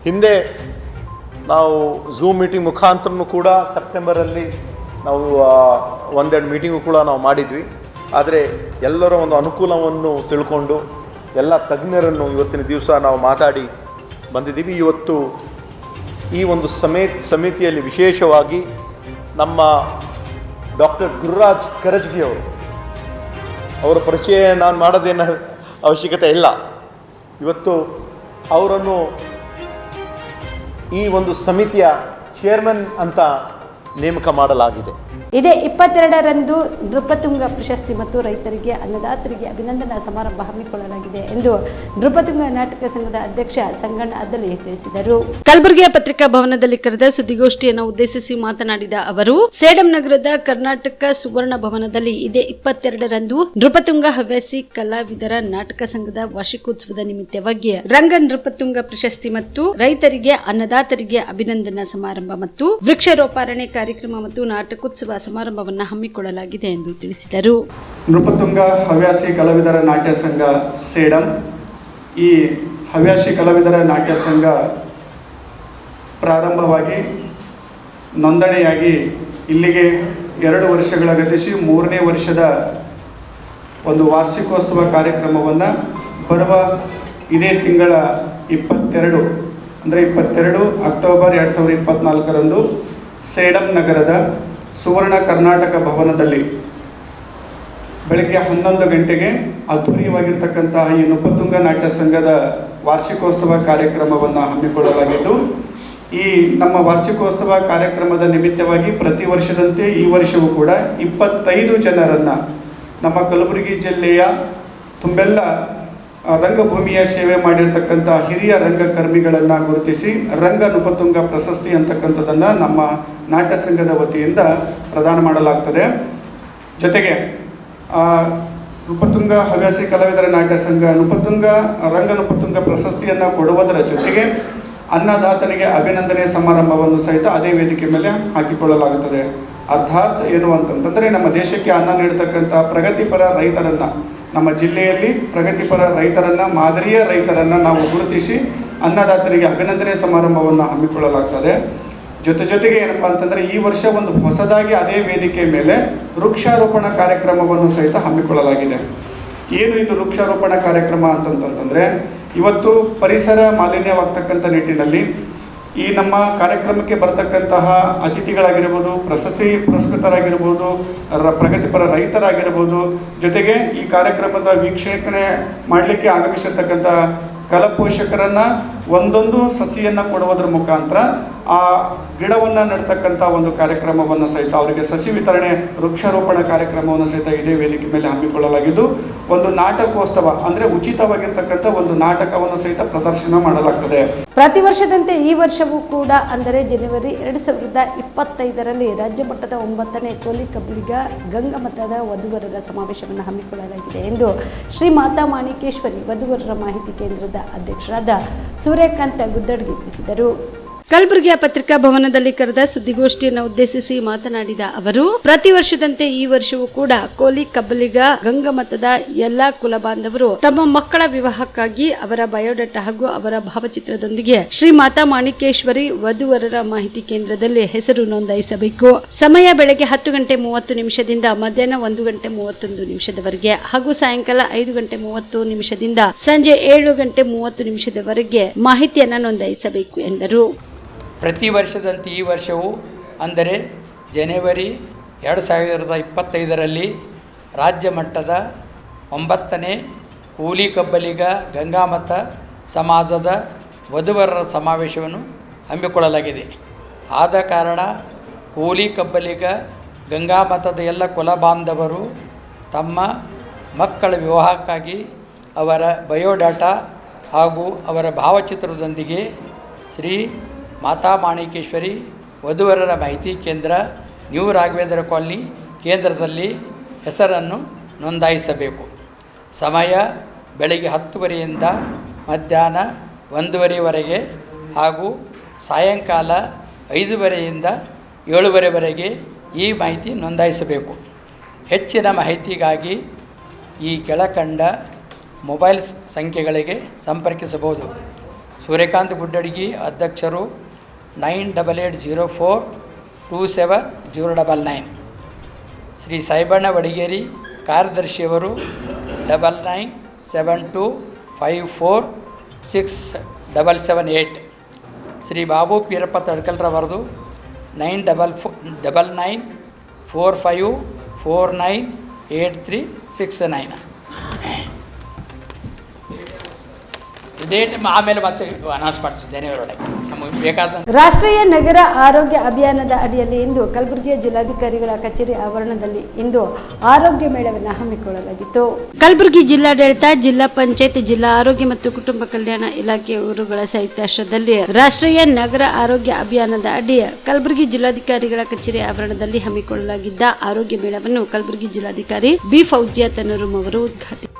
ಹಿಂದೆ ನಾವು ಝೂಮ್ ಮೀಟಿಂಗ್ ಮುಖಾಂತರನೂ ಕೂಡ ಸೆಪ್ಟೆಂಬರಲ್ಲಿ ನಾವು 1-2 ಮೀಟಿಂಗು ಕೂಡ ನಾವು ಮಾಡಿದ್ವಿ. ಆದರೆ ಎಲ್ಲರ ಒಂದು ಅನುಕೂಲವನ್ನು ತಿಳ್ಕೊಂಡು ಎಲ್ಲ ತಜ್ಞರನ್ನು ಇವತ್ತಿನ ದಿವಸ ನಾವು ಮಾತಾಡಿ ಬಂದಿದ್ದೀವಿ. ಇವತ್ತು ಈ ಒಂದು ಸಮಿತಿಯಲ್ಲಿ ವಿಶೇಷವಾಗಿ ನಮ್ಮ ಡಾಕ್ಟರ್ ಗುರುರಾಜ್ ಕರಜ್ಗಿ ಅವರ ಪರಿಚಯ ನಾನು ಮಾಡೋದೇನು ಅವಶ್ಯಕತೆ ಇಲ್ಲ. ಇವತ್ತು ಅವರನ್ನು ಈ ಒಂದು ಸಮಿತಿಯ ಚೇರ್ಮನ್ ಅಂತ ನೇಮಕ ಮಾಡಲಾಗಿದೆ. ಇದೇ 22ರಂದು ನೃಪತುಂಗ ಪ್ರಶಸ್ತಿ ಮತ್ತು ರೈತರಿಗೆ ಅನ್ನದಾತರಿಗೆ ಅಭಿನಂದನಾ ಸಮಾರಂಭ ಹಮ್ಮಿಕೊಳ್ಳಲಾಗಿದೆ ಎಂದು ನೃಪತುಂಗ ನಾಟಕ ಸಂಘದ ಅಧ್ಯಕ್ಷ ಸಂಗಣ್ಣ ಅದ್ದಲಿ ತಿಳಿಸಿದರು. ಕಲಬುರಗಿಯ ಪತ್ರಿಕಾ ಭವನದಲ್ಲಿ ಕರೆದ ಸುದ್ದಿಗೋಷ್ಠಿಯನ್ನು ಉದ್ದೇಶಿಸಿ ಮಾತನಾಡಿದ ಅವರು, ಸೇಡಂ ನಗರದ ಕರ್ನಾಟಕ ಸುವರ್ಣ ಭವನದಲ್ಲಿ ಇದೇ 22ರಂದು ನೃಪತುಂಗ ಹವ್ಯಾಸಿ ಕಲಾವಿದರ ನಾಟಕ ಸಂಘದ ವಾರ್ಷಿಕೋತ್ಸವದ ನಿಮಿತ್ತವಾಗಿ ರಂಗ ನೃಪತುಂಗ ಪ್ರಶಸ್ತಿ ಮತ್ತು ರೈತರಿಗೆ ಅನ್ನದಾತರಿಗೆ ಅಭಿನಂದನಾ ಸಮಾರಂಭ ಮತ್ತು ವೃಕ್ಷಾರೋಪಣೆ ಕಾರ್ಯಕ್ರಮ ಮತ್ತು ನಾಟಕೋತ್ಸವ ಸಮಾರಂಭವನ್ನು ಹಮ್ಮಿಕೊಳ್ಳಲಾಗಿದೆ ಎಂದು ತಿಳಿಸಿದರು. ನೃಪತುಂಗ ಹವ್ಯಾಸಿ ಕಲಾವಿದರ ನಾಟ್ಯ ಸಂಘ ಸೇಡಂ, ಈ ಹವ್ಯಾಸಿ ಕಲಾವಿದರ ನಾಟ್ಯ ಸಂಘ ಪ್ರಾರಂಭವಾಗಿ ನೋಂದಣಿಯಾಗಿ ಇಲ್ಲಿಗೆ 2 ವರ್ಷಗಳ ಗತಿಸಿ 3ನೇ ವರ್ಷದ ಒಂದು ವಾರ್ಷಿಕೋತ್ಸವ ಕಾರ್ಯಕ್ರಮವನ್ನು ಬರುವ ಇದೇ ತಿಂಗಳ 22 ಅಂದರೆ 22 ಅಕ್ಟೋಬರ್ 2024ರಂದು ಸೇಡಂ ನಗರದ ಸುವರ್ಣ ಕರ್ನಾಟಕ ಭವನದಲ್ಲಿ ಬೆಳಗ್ಗೆ 11 ಗಂಟೆಗೆ ಅದ್ಧೂರಿಯವಾಗಿರ್ತಕ್ಕಂತಹ ಈ ನೃಪತುಂಗ ನಾಟ್ಯ ಸಂಘದ ವಾರ್ಷಿಕೋತ್ಸವ ಕಾರ್ಯಕ್ರಮವನ್ನು ಹಮ್ಮಿಕೊಳ್ಳಲಾಗಿದ್ದು, ಈ ನಮ್ಮ ವಾರ್ಷಿಕೋತ್ಸವ ಕಾರ್ಯಕ್ರಮದ ನಿಮಿತ್ತವಾಗಿ ಪ್ರತಿ ವರ್ಷದಂತೆ ಈ ವರ್ಷವೂ ಕೂಡ 25 ಜನರನ್ನು ನಮ್ಮ ಕಲಬುರಗಿ ಜಿಲ್ಲೆಯ ತುಂಬೆಲ್ಲ ರಂಗಭೂಮಿಯ ಸೇವೆ ಮಾಡಿರ್ತಕ್ಕಂಥ ಹಿರಿಯ ರಂಗಕರ್ಮಿಗಳನ್ನು ಗುರುತಿಸಿ ರಂಗ ನೃಪತುಂಗ ಪ್ರಶಸ್ತಿ ಅಂತಕ್ಕಂಥದ್ದನ್ನು ನಮ್ಮ ನಾಟ್ಯ ಸಂಘದ ವತಿಯಿಂದ ಪ್ರದಾನ ಮಾಡಲಾಗ್ತದೆ. ಜೊತೆಗೆ ನೃಪತುಂಗ ಹವ್ಯಾಸಿ ಕಲಾವಿದರ ನಾಟ್ಯ ಸಂಘ ರಂಗ ನೃಪತುಂಗ ಪ್ರಶಸ್ತಿಯನ್ನು ಕೊಡುವುದರ ಜೊತೆಗೆ ಅನ್ನದಾತನಿಗೆ ಅಭಿನಂದನೆ ಸಮಾರಂಭವನ್ನು ಸಹಿತ ಅದೇ ವೇದಿಕೆ ಮೇಲೆ ಹಾಕಿಕೊಳ್ಳಲಾಗುತ್ತದೆ. ಅರ್ಥಾತ್ ಏನು ಅಂತಂತಂದರೆ, ನಮ್ಮ ದೇಶಕ್ಕೆ ಅನ್ನ ನೀಡತಕ್ಕಂಥ ಪ್ರಗತಿಪರ ರೈತರನ್ನು, ನಮ್ಮ ಜಿಲ್ಲೆಯಲ್ಲಿ ಪ್ರಗತಿಪರ ರೈತರನ್ನು, ಮಾದರಿಯ ರೈತರನ್ನು ನಾವು ಗುರುತಿಸಿ ಅನ್ನದಾತನಿಗೆ ಅಭಿನಂದನೆ ಸಮಾರಂಭವನ್ನು ಹಮ್ಮಿಕೊಳ್ಳಲಾಗ್ತದೆ. ಜೊತೆಗೆ ಏನಪ್ಪ ಅಂತಂದರೆ, ಈ ವರ್ಷ ಒಂದು ಹೊಸದಾಗಿ ಅದೇ ವೇದಿಕೆ ಮೇಲೆ ವೃಕ್ಷಾರೋಪಣ ಕಾರ್ಯಕ್ರಮವನ್ನು ಸಹಿತ ಹಮ್ಮಿಕೊಳ್ಳಲಾಗಿದೆ. ಏನು ಇದು ವೃಕ್ಷಾರೋಪಣ ಕಾರ್ಯಕ್ರಮ ಅಂತಂತಂದರೆ, ಇವತ್ತು ಪರಿಸರ ಮಾಲಿನ್ಯವಾಗ್ತಕ್ಕಂಥ ನಿಟ್ಟಿನಲ್ಲಿ ಈ ನಮ್ಮ ಕಾರ್ಯಕ್ರಮಕ್ಕೆ ಬರ್ತಕ್ಕಂತಹ ಅತಿಥಿಗಳಾಗಿರ್ಬೋದು, ಪ್ರಶಸ್ತಿ ಪುರಸ್ಕೃತರಾಗಿರ್ಬೋದು, ಪ್ರಗತಿಪರ ರೈತರಾಗಿರ್ಬೋದು, ಜೊತೆಗೆ ಈ ಕಾರ್ಯಕ್ರಮದ ವೀಕ್ಷಣೆ ಮಾಡಲಿಕ್ಕೆ ಆಗಮಿಸಿರ್ತಕ್ಕಂಥ ಕಲಾಪೋಷಕರನ್ನು ಒಂದೊಂದು ಸಸಿಯನ್ನು ಕೊಡುವುದರ ಮುಖಾಂತರ ಆ ಗಿಡವನ್ನು ನೆಡ್ತಕ್ಕಂಥ ಒಂದು ಕಾರ್ಯಕ್ರಮವನ್ನು ಸಹಿತ, ಅವರಿಗೆ ಸಸಿ ವಿತರಣೆ ವೃಕ್ಷಾರೋಪಣ ಕಾರ್ಯಕ್ರಮವನ್ನು ಸಹಿತ ಇದೇ ವೇದಿಕೆ ಮೇಲೆ ಹಮ್ಮಿಕೊಳ್ಳಲಾಗಿದ್ದು, ಒಂದು ನಾಟಕೋತ್ಸವ ಅಂದರೆ ಉಚಿತವಾಗಿರ್ತಕ್ಕಂಥ ಒಂದು ನಾಟಕವನ್ನು ಸಹಿತ ಪ್ರದರ್ಶನ ಮಾಡಲಾಗ್ತದೆ. ಪ್ರತಿ ವರ್ಷದಂತೆ ಈ ವರ್ಷವೂ ಕೂಡ ಅಂದರೆ ಜನವರಿ 2025ರಲ್ಲಿ ರಾಜ್ಯ ಮಟ್ಟದ 9ನೇ ಕೋಲಿ ಕಬ್ಬಲಿಗ ಗಂಗಮತದ ವಧುವರರ ಸಮಾವೇಶವನ್ನು ಹಮ್ಮಿಕೊಳ್ಳಲಾಗಿದೆ ಎಂದು ಶ್ರೀ ಮಾತಾ ಮಾಣಿಕೇಶ್ವರಿ ವಧುವರರ ಮಾಹಿತಿ ಕೇಂದ್ರದ ಅಧ್ಯಕ್ಷರಾದ ಸೂರ್ಯಕಾಂತ ಗುದ್ದಡ್ಗಿ ತಿಳಿಸಿದರು. ಕಲಬುರಗಿಯ ಪತ್ರಿಕಾ ಭವನದಲ್ಲಿ ಕರೆದ ಸುದ್ದಿಗೋಷ್ಠಿಯನ್ನು ಉದ್ದೇಶಿಸಿ ಮಾತನಾಡಿದ ಅವರು, ಪ್ರತಿ ವರ್ಷದಂತೆ ಈ ವರ್ಷವೂ ಕೂಡ ಕೋಲಿ ಕಬ್ಬಲಿಗ ಗಂಗಮತದ ಎಲ್ಲಾ ಕುಲ ಬಾಂಧವರು ತಮ್ಮ ಮಕ್ಕಳ ವಿವಾಹಕ್ಕಾಗಿ ಅವರ ಬಯೋಡಾಟಾ ಹಾಗೂ ಅವರ ಭಾವಚಿತ್ರದೊಂದಿಗೆ ಶ್ರೀ ಮಾತಾ ಮಾಣಿಕೇಶ್ವರಿ ವಧುವರರ ಮಾಹಿತಿ ಕೇಂದ್ರದಲ್ಲಿ ಹೆಸರು ನೋಂದಾಯಿಸಬೇಕು. ಸಮಯ ಬೆಳಗ್ಗೆ 10:30 ಮಧ್ಯಾಹ್ನ 1:31 ಹಾಗೂ ಸಾಯಂಕಾಲ 5:30 ಸಂಜೆ 7:30 ಮಾಹಿತಿಯನ್ನು ನೋಂದಾಯಿಸಬೇಕು ಎಂದರು. ಪ್ರತಿ ವರ್ಷದಂತೆ ಈ ವರ್ಷವೂ ಅಂದರೆ ಜನವರಿ 2025ರಲ್ಲಿ ರಾಜ್ಯ ಮಟ್ಟದ 9ನೇ ಕೂಲಿ ಕಬ್ಬಲಿಗ ಗಂಗಾಮತ ಸಮಾಜದ ವಧುವರರ ಸಮಾವೇಶವನ್ನು ಹಮ್ಮಿಕೊಳ್ಳಲಾಗಿದೆ. ಆದ ಕಾರಣ ಕೂಲಿ ಕಬ್ಬಲಿಗ ಗಂಗಾಮತದ ಎಲ್ಲ ಕುಲ ಬಾಂಧವರು ತಮ್ಮ ಮಕ್ಕಳ ವಿವಾಹಕ್ಕಾಗಿ ಅವರ ಬಯೋಡಾಟಾ ಹಾಗೂ ಅವರ ಭಾವಚಿತ್ರದೊಂದಿಗೆ ಶ್ರೀ ಮಾತಾ ಮಾಣಿಕೇಶ್ವರಿ ವಧುವರರ ಮಾಹಿತಿ ಕೇಂದ್ರ, ನ್ಯೂ ರಾಘವೇಂದ್ರ ಕಾಲನಿ ಕೇಂದ್ರದಲ್ಲಿ ಹೆಸರನ್ನು ನೋಂದಾಯಿಸಬೇಕು. ಸಮಯ ಬೆಳಗ್ಗೆ 10 ಮಧ್ಯಾಹ್ನ 1:00 ಹಾಗೂ ಸಾಯಂಕಾಲ 5 7:00 ಈ ಮಾಹಿತಿ ನೋಂದಾಯಿಸಬೇಕು. ಹೆಚ್ಚಿನ ಮಾಹಿತಿಗಾಗಿ ಈ ಕೆಳಕಂಡ ಮೊಬೈಲ್ ಸಂಖ್ಯೆಗಳಿಗೆ ಸಂಪರ್ಕಿಸಬಹುದು. ಸೂರ್ಯಕಾಂತ್ ಗುಡ್ಡಡ್ಗಿ, ಅಧ್ಯಕ್ಷರು, 9880427099. ಶ್ರೀ ಸಾಯಿಬಣ್ಣ ವಡಿಗೇರಿ, ಕಾರ್ಯದರ್ಶಿಯವರು, 9972546778. ಶ್ರೀ ಬಾಬು ಪೀರಪ್ಪ ತಡ್ಕಲ್ರವರದು 999945498369. ಆಮೇಲೆ ಮತ್ತೆ ಅನೌನ್ಸ್ ಮಾಡ್ತಿದ್ದೇನೆ ಅವರೊಳಗೆ ನಮಗೆ ಬೇಕಾದ. ರಾಷ್ಟ್ರೀಯ ನಗರ ಆರೋಗ್ಯ ಅಭಿಯಾನದ ಅಡಿಯಲ್ಲಿ ಇಂದು ಕಲಬುರಗಿಯ ಜಿಲ್ಲಾಧಿಕಾರಿಗಳ ಕಚೇರಿ ಆವರಣದಲ್ಲಿ ಇಂದು ಆರೋಗ್ಯ ಮೇಳವನ್ನು ಹಮ್ಮಿಕೊಳ್ಳಲಾಗಿತ್ತು. ಕಲಬುರಗಿ ಜಿಲ್ಲಾಡಳಿತ, ಜಿಲ್ಲಾ ಪಂಚಾಯತ್, ಜಿಲ್ಲಾ ಆರೋಗ್ಯ ಮತ್ತು ಕುಟುಂಬ ಕಲ್ಯಾಣ ಇಲಾಖೆಯವರುಗಳ ಸಂಯುಕ್ತಾಶ್ರಯದಲ್ಲಿ ರಾಷ್ಟ್ರೀಯ ನಗರ ಆರೋಗ್ಯ ಅಭಿಯಾನದ ಅಡಿ ಕಲಬುರಗಿ ಜಿಲ್ಲಾಧಿಕಾರಿಗಳ ಕಚೇರಿ ಆವರಣದಲ್ಲಿ ಹಮ್ಮಿಕೊಳ್ಳಲಾಗಿದ್ದ ಆರೋಗ್ಯ ಮೇಳವನ್ನು ಕಲಬುರಗಿ ಜಿಲ್ಲಾಧಿಕಾರಿ ಬಿ ಫೌಜಿಯಾ ತನ್ನೂರುಮ್ ಅವರು ಉದ್ಘಾಟಿಸಿದರು.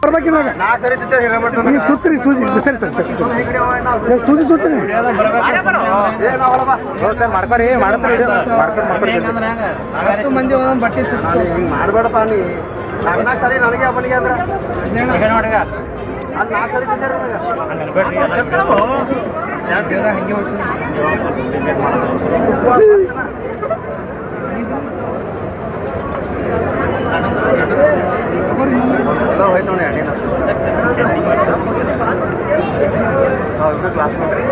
ಬರ್ಬೇಕಿದಾಗ ಚುಚ್ಚ್ರಿ ಸೂಜಿ ಸರಿ ಸರಿ ಸರಿ ಸೂಜಿ ಚುಚ್ಚ್ರಿ ಮಾಡ್ಕೊರಿ ಮಾಡ್ತಾರೆ ಮಂದಿ ಬಟ್ಟೆ ಮಾಡಬೇಡಪ್ಪ ನೀ ನಾಲ್ಕು ಸರಿ ನನಗೆ ಅವನಿಗೆ ಅಂದ್ರೆ ಅಲ್ಲಿ 4 ಸರಿ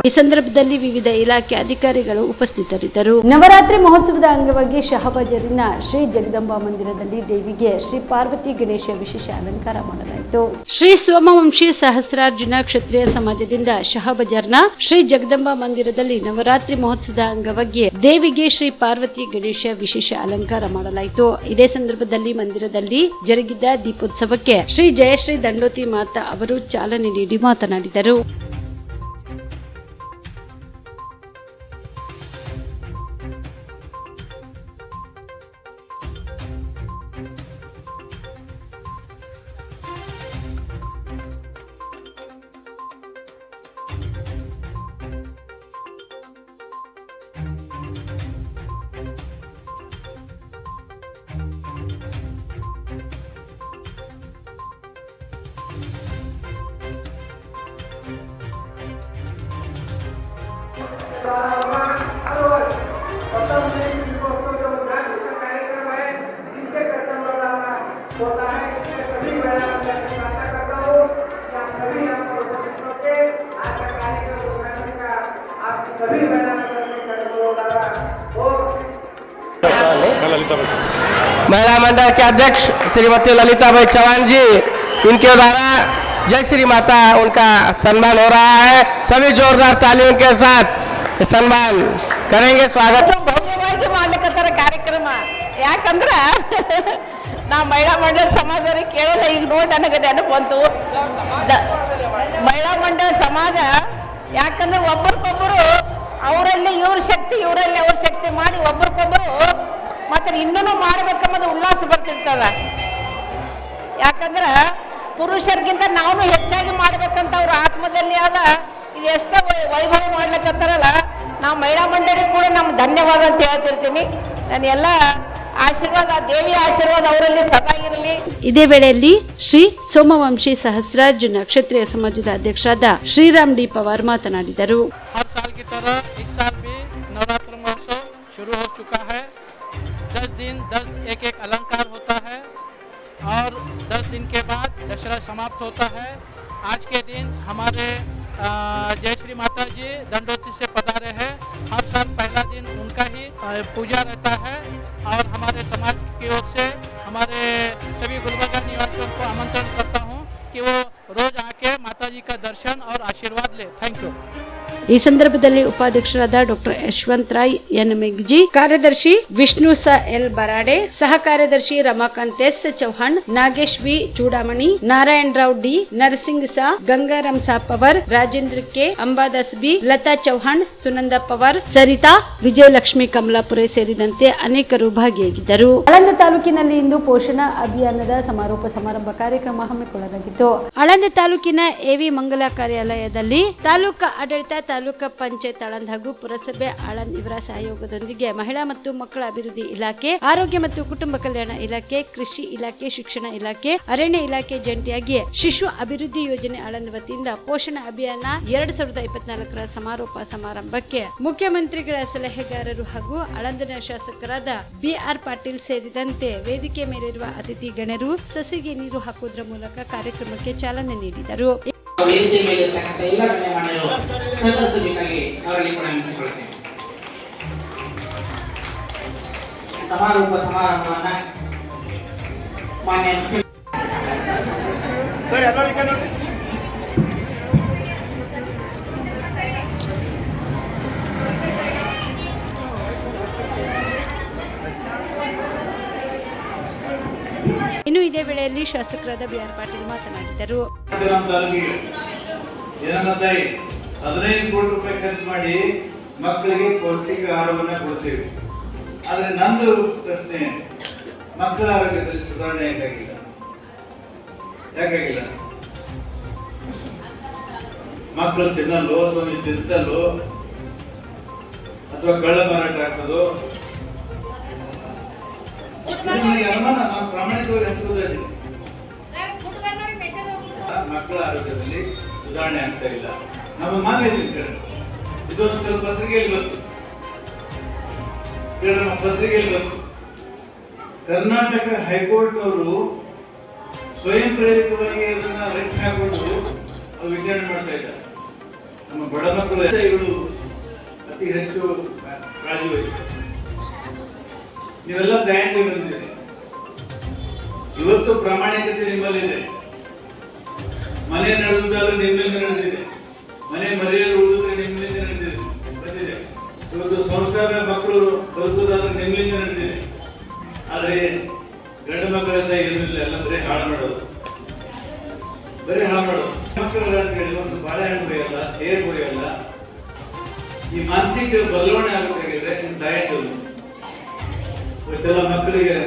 ಈ ಸಂದರ್ಭದಲ್ಲಿ ವಿವಿಧ ಇಲಾಖೆ ಅಧಿಕಾರಿಗಳು ಉಪಸ್ಥಿತರಿದ್ದರು. ನವರಾತ್ರಿ ಮಹೋತ್ಸವದ ಅಂಗವಾಗಿ ಶಹಾಬಜಾರಿನ ಶ್ರೀ ಜಗದಂಬಾ ಮಂದಿರದಲ್ಲಿ ದೇವಿಗೆ ಶ್ರೀ ಪಾರ್ವತಿ ಗಣೇಶ ವಿಶೇಷ ಅಲಂಕಾರ ಮಾಡಲಾಯಿತು. ಶ್ರೀ ಸೋಮವಂಶಿ ಸಹಸ್ರಾರ್ಜುನ ಕ್ಷತ್ರಿಯ ಸಮಾಜದಿಂದ ಶಹಾಬಜಾರ್ನ ಶ್ರೀ ಜಗದಂಬಾ ಮಂದಿರದಲ್ಲಿ ನವರಾತ್ರಿ ಮಹೋತ್ಸವದ ಅಂಗವಾಗಿ ದೇವಿಗೆ ಶ್ರೀ ಪಾರ್ವತಿ ಗಣೇಶ ವಿಶೇಷ ಅಲಂಕಾರ ಮಾಡಲಾಯಿತು. ಇದೇ ಸಂದರ್ಭದಲ್ಲಿ ಮಂದಿರದಲ್ಲಿ ಜರುಗಿದ ದೀಪೋತ್ಸವಕ್ಕೆ ಶ್ರೀ ಜಯಶ್ರೀ ದಂಡೋತಿ ಮಾತಾ ಅವರು ಚಾಲನೆ ನೀಡಿ ಮಾತನಾಡಿದರು. महिला मंडल के अध्यक्ष श्रीमती ललिताबाई चौहान जी, इनके द्वारा जय श्री माता उनका सम्मान हो रहा है. सभी जोरदार तालियों के साथ सम्मान करेंगे. स्वागत. ಭವ್ಯವಾಗಿ ಮಾಡ್ಲಿಕ್ಕತ್ತಾರ ಕಾರ್ಯಕ್ರಮ. ಯಾಕಂದ್ರ ನಾ ಮಹಿಳಾ ಮಂಡಲ ಸಮಾಜದವ್ರಿಗೆ ಕೇಳಲ್ಲ, ಈಗ ನೋಡಿ ನನಗೆ ನೆನಪು ಬಂತು. ಮಹಿಳಾ ಮಂಡಲ ಸಮಾಜ ಯಾಕಂದ್ರೆ ಒಬ್ಬರಿಗೊಬ್ಬರು ಅವರಲ್ಲಿ ಇವ್ರ ಶಕ್ತಿ ಇವರಲ್ಲಿ ಅವ್ರ ಶಕ್ತಿ ಮಾಡಿ ಒಬ್ಬರಿಗೊಬ್ಬರು ಮತ್ತೆ ಇನ್ನೂ ಮಾಡ್ಬೇಕನ್ನೋದು ಉಲ್ಲಾಸ ಬರ್ತಿರ್ತದ. ಯಾಕಂದ್ರೆ ಪುರುಷರಿಗಿಂತ ನಾವು ಹೆಚ್ಚಾಗಿ ಮಾಡ್ಬೇಕಂತ ಅವ್ರ ಆತ್ಮದಲ್ಲಿ ಆದ ಇದು ಎಷ್ಟೋ ವೈಭವ ಮಾಡ್ಲಿಕ್ಕತ್ತಾರಲ್ಲ, ನಾವು ಮಹಿಳಾ ಮಂಡಳಿಗೆ ಕೂಡ ನಮ್ಮ ಧನ್ಯವಾದ ಅಂತ ಹೇಳ್ತಿರ್ತೀನಿ. ನಾನು ಎಲ್ಲ ಆಶೀರ್ವಾದ, ದೇವಿಯ ಆಶೀರ್ವಾದ ಅವರಲ್ಲಿ ಸದಾ ಇರಲಿ. ಇದೇ ವೇಳೆಯಲ್ಲಿ ಶ್ರೀ ಸೋಮವಂಶಿ ಸಹಸ್ರಾರ್ಜುನ ಕ್ಷತ್ರಿಯ ಸಮಾಜದ ಅಧ್ಯಕ್ಷರಾದ ಶ್ರೀರಾಮ್ ಡಿ ಪವಾರ್ ಮಾತನಾಡಿದರು. हर साल की तरह इस साल भी नवरात्र महोत्सव शुरू हो चुका है. 10 दिन 10 एक अलंकार होता है और 10 दिन के बाद दशहरा समाप्त होता है. आज के दिन हमारे जय श्री माता जी दंडोती से पधारे हैं. हर साल पहला दिन उनका ही पूजा रहता है और हमारे समाज की ओर से हमारे सभी गुलबर्गा निवासियों को आमंत्रण करता हूँ कि वो रोज आके माता जी का दर्शन और आशीर्वाद ले. Thank you. ಈ ಸಂದರ್ಭದಲ್ಲಿ ಉಪಾಧ್ಯಕ್ಷರಾದ ಡಾಕ್ಟರ್ ಯಶವಂತ್ ರಾಯ್ ಎನ್ ಮೆಗ್ಜಿ, ಕಾರ್ಯದರ್ಶಿ ವಿಷ್ಣು ಸ ಎಲ್ ಬರಾಡೆ, ಸಹ ಕಾರ್ಯದರ್ಶಿ Ramakant S Chauhan, Nagesh V Chudamani, Narayana Rao D, Narsing Sa, Gangaram Sa Pawar, Rajendra K, Ambadas B, Lata Chauhan, Sunanda Pawar, Sarita, Vijayalakshmi Kamalapure ಸೇರಿದಂತೆ ಅನೇಕರು ಭಾಗಿಯಾಗಿದ್ದರು. ಆಳಂದ ತಾಲೂಕಿನಲ್ಲಿ ಇಂದು ಪೋಷಣಾ ಅಭಿಯಾನದ ಸಮಾರೋಪ ಸಮಾರಂಭ ಕಾರ್ಯಕ್ರಮ ಹಮ್ಮಿಕೊಳ್ಳಲಾಗಿತ್ತು. ಆಳಂದ ತಾಲೂಕಿನ ಎವಿ ಮಂಗಲ ಕಾರ್ಯಾಲಯದಲ್ಲಿ ತಾಲೂಕಾ ಆಡಳಿತ, ತಾಲೂಕಾ ಪಂಚಾಯತ್ ಆಳಂದ್ ಹಾಗೂ ಪುರಸಭೆ ಆಳಂದ್ ಇವರ ಸಹಯೋಗದೊಂದಿಗೆ ಮಹಿಳಾ ಮತ್ತು ಮಕ್ಕಳ ಅಭಿವೃದ್ಧಿ ಇಲಾಖೆ, ಆರೋಗ್ಯ ಮತ್ತು ಕುಟುಂಬ ಕಲ್ಯಾಣ ಇಲಾಖೆ, ಕೃಷಿ ಇಲಾಖೆ, ಶಿಕ್ಷಣ ಇಲಾಖೆ, ಅರಣ್ಯ ಇಲಾಖೆ ಜಂಟಿಯಾಗಿ ಶಿಶು ಅಭಿವೃದ್ಧಿ ಯೋಜನೆ ಆಳಂದ್ ವತಿಯಿಂದ ಪೋಷಣಾ ಅಭಿಯಾನ 2024ರ ಸಮಾರೋಪ ಸಮಾರಂಭಕ್ಕೆ ಮುಖ್ಯಮಂತ್ರಿಗಳ ಸಲಹೆಗಾರರು ಹಾಗೂ ಆಳಂದಿನ ಶಾಸಕರಾದ BR ಪಾಟೀಲ್ ಸೇರಿದಂತೆ ವೇದಿಕೆ ಮೇಲಿರುವ ಅತಿಥಿ ಗಣ್ಯರು ಸಸಿಗೆ ನೀರು ಹಾಕುವುದರ ಮೂಲಕ ಕಾರ್ಯಕ್ರಮಕ್ಕೆ ಚಾಲನೆ ನೀಡಿದರು. ವೇದಿಕೆ ಮೇಲೆ ಇರ್ತಕ್ಕಂಥ ಎಲ್ಲ ಗಣ್ಯಮಾನ್ಯರು ಸಹಕರಿಸಬೇಕಾಗಿ ಅವರಲ್ಲಿ ಕೂಡ ವಿನಂತಿಸಿಕೊಳ್ಳುತ್ತೇನೆ. ಸಮಾರೋಪ ಸಮಾರಂಭವನ್ನ ಮಾನ್ಯ ಇನ್ನು ಇದೇ ವೇಳೆಯಲ್ಲಿ ಶಾಸಕರಾದ BR ಪಾಟೀಲ್ ಮಾತನಾಡಿದರು. 15 ಕೋಟಿ ರೂಪಾಯಿ ಖರ್ಚು ಮಾಡಿ ಮಕ್ಕಳಿಗೆ ಪೌಷ್ಟಿಕ ಆಹಾರವನ್ನು ಕೊಡ್ತೀವಿ. ಆದರೆ ನಂದು ಪ್ರಶ್ನೆ, ಮಕ್ಕಳ ಆರೋಗ್ಯದಲ್ಲಿ ಸುಧಾರಣೆ ಯಾಕಾಗಿಲ್ಲ? ಯಾಕಾಗಿಲ್ಲ? ಮಕ್ಕಳು ತಿನ್ನಲು ಅಥವಾ ತಿನ್ಸಲು ಅಥವಾ ಕಳ್ಳ ಮಾರಾಟ ಆಗ್ತದೋ? ನನಗೆ ಅನುಮಾನ. ನಾನು ಪ್ರಾಮಾಣಿಕವಾಗಿ ಹಂಚುವುದಿಲ್ಲ. ಮಕ್ಕಳ ಆರೋಗ್ಯದಲ್ಲಿ ಸುಧಾರಣೆ ಆಗ್ತಾ ಇಲ್ಲ. ನಮ್ಮ ಮಾನ್ಯತೆ ಇದೊಂದು ಸ್ವಲ್ಪ ಪತ್ರಿಕೆಯಲ್ಲಿ ಬಂತು, ನಮ್ಮ ಪತ್ರಿಕೆಯಲ್ಲಿ ಬಂತು. ಕರ್ನಾಟಕ ಹೈಕೋರ್ಟ್ನವರು ಸ್ವಯಂ ಪ್ರೇರಿತವಾಗಿ ಅದನ್ನ ರೆಟ್ ಹಾಕೊಂಡು ಅದು ವಿಚಾರಣೆ ಮಾಡ್ತಾ ಇದ್ದಾರೆ. ನಮ್ಮ ಬಡ ಮಕ್ಕಳು ಇವರು ಅತಿ ಹೆಚ್ಚು ಕಾಳಜಿ ವಹಿಸ್ತಾರೆ. ನೀವೆಲ್ಲ ತಯಾರಿ ಬಂದಿದೆ. ಇವತ್ತು ಪ್ರಾಮಾಣಿಕತೆ ನಿಮ್ಮಲ್ಲಿದೆ. ಮನೆ ನಡೆದುದಾದ್ರೆ ನಿಮ್ಮಿಂದ ನಡೆದಿದೆ. ಮನೆ ಮರೆಯಲು ಉಳಿದ್ರೆ ನಿಮ್ಮಿಂದ ಬಂದಿದೆ. ಇವತ್ತು ಸಂಸಾರ ಮಕ್ಕಳು ಬದುಕುವುದಾದ್ರೆ ನಿಮ್ಮಿಂದ ನಡೆದಿದೆ. ಆದರೆ ಗಂಡು ಮಕ್ಕಳೆಲ್ಲ ಏನಿಲ್ಲ, ಎಲ್ಲ ಬರೀ ಹಾಳು ಮಾಡೋದು, ಬರೀ ಹಾಳು ಮಾಡೋದು. ಮಕ್ಕಳ ಹೇಳಿ ಒಂದು ಬಾಳೆಹಣ್ಣು ಬೈಯಲ್ಲ, ಸೇರು ಬೈಯಲ್ಲ. ಈ ಮಾನಸಿಕ ಬದಲಾವಣೆ ಆಗಬೇಕಾಗಿದ್ರೆ ನಿಮ್ಮ ತಾಯಿಗಳು ಇವತ್ತೆಲ್ಲ ಮಕ್ಕಳಿಗೆ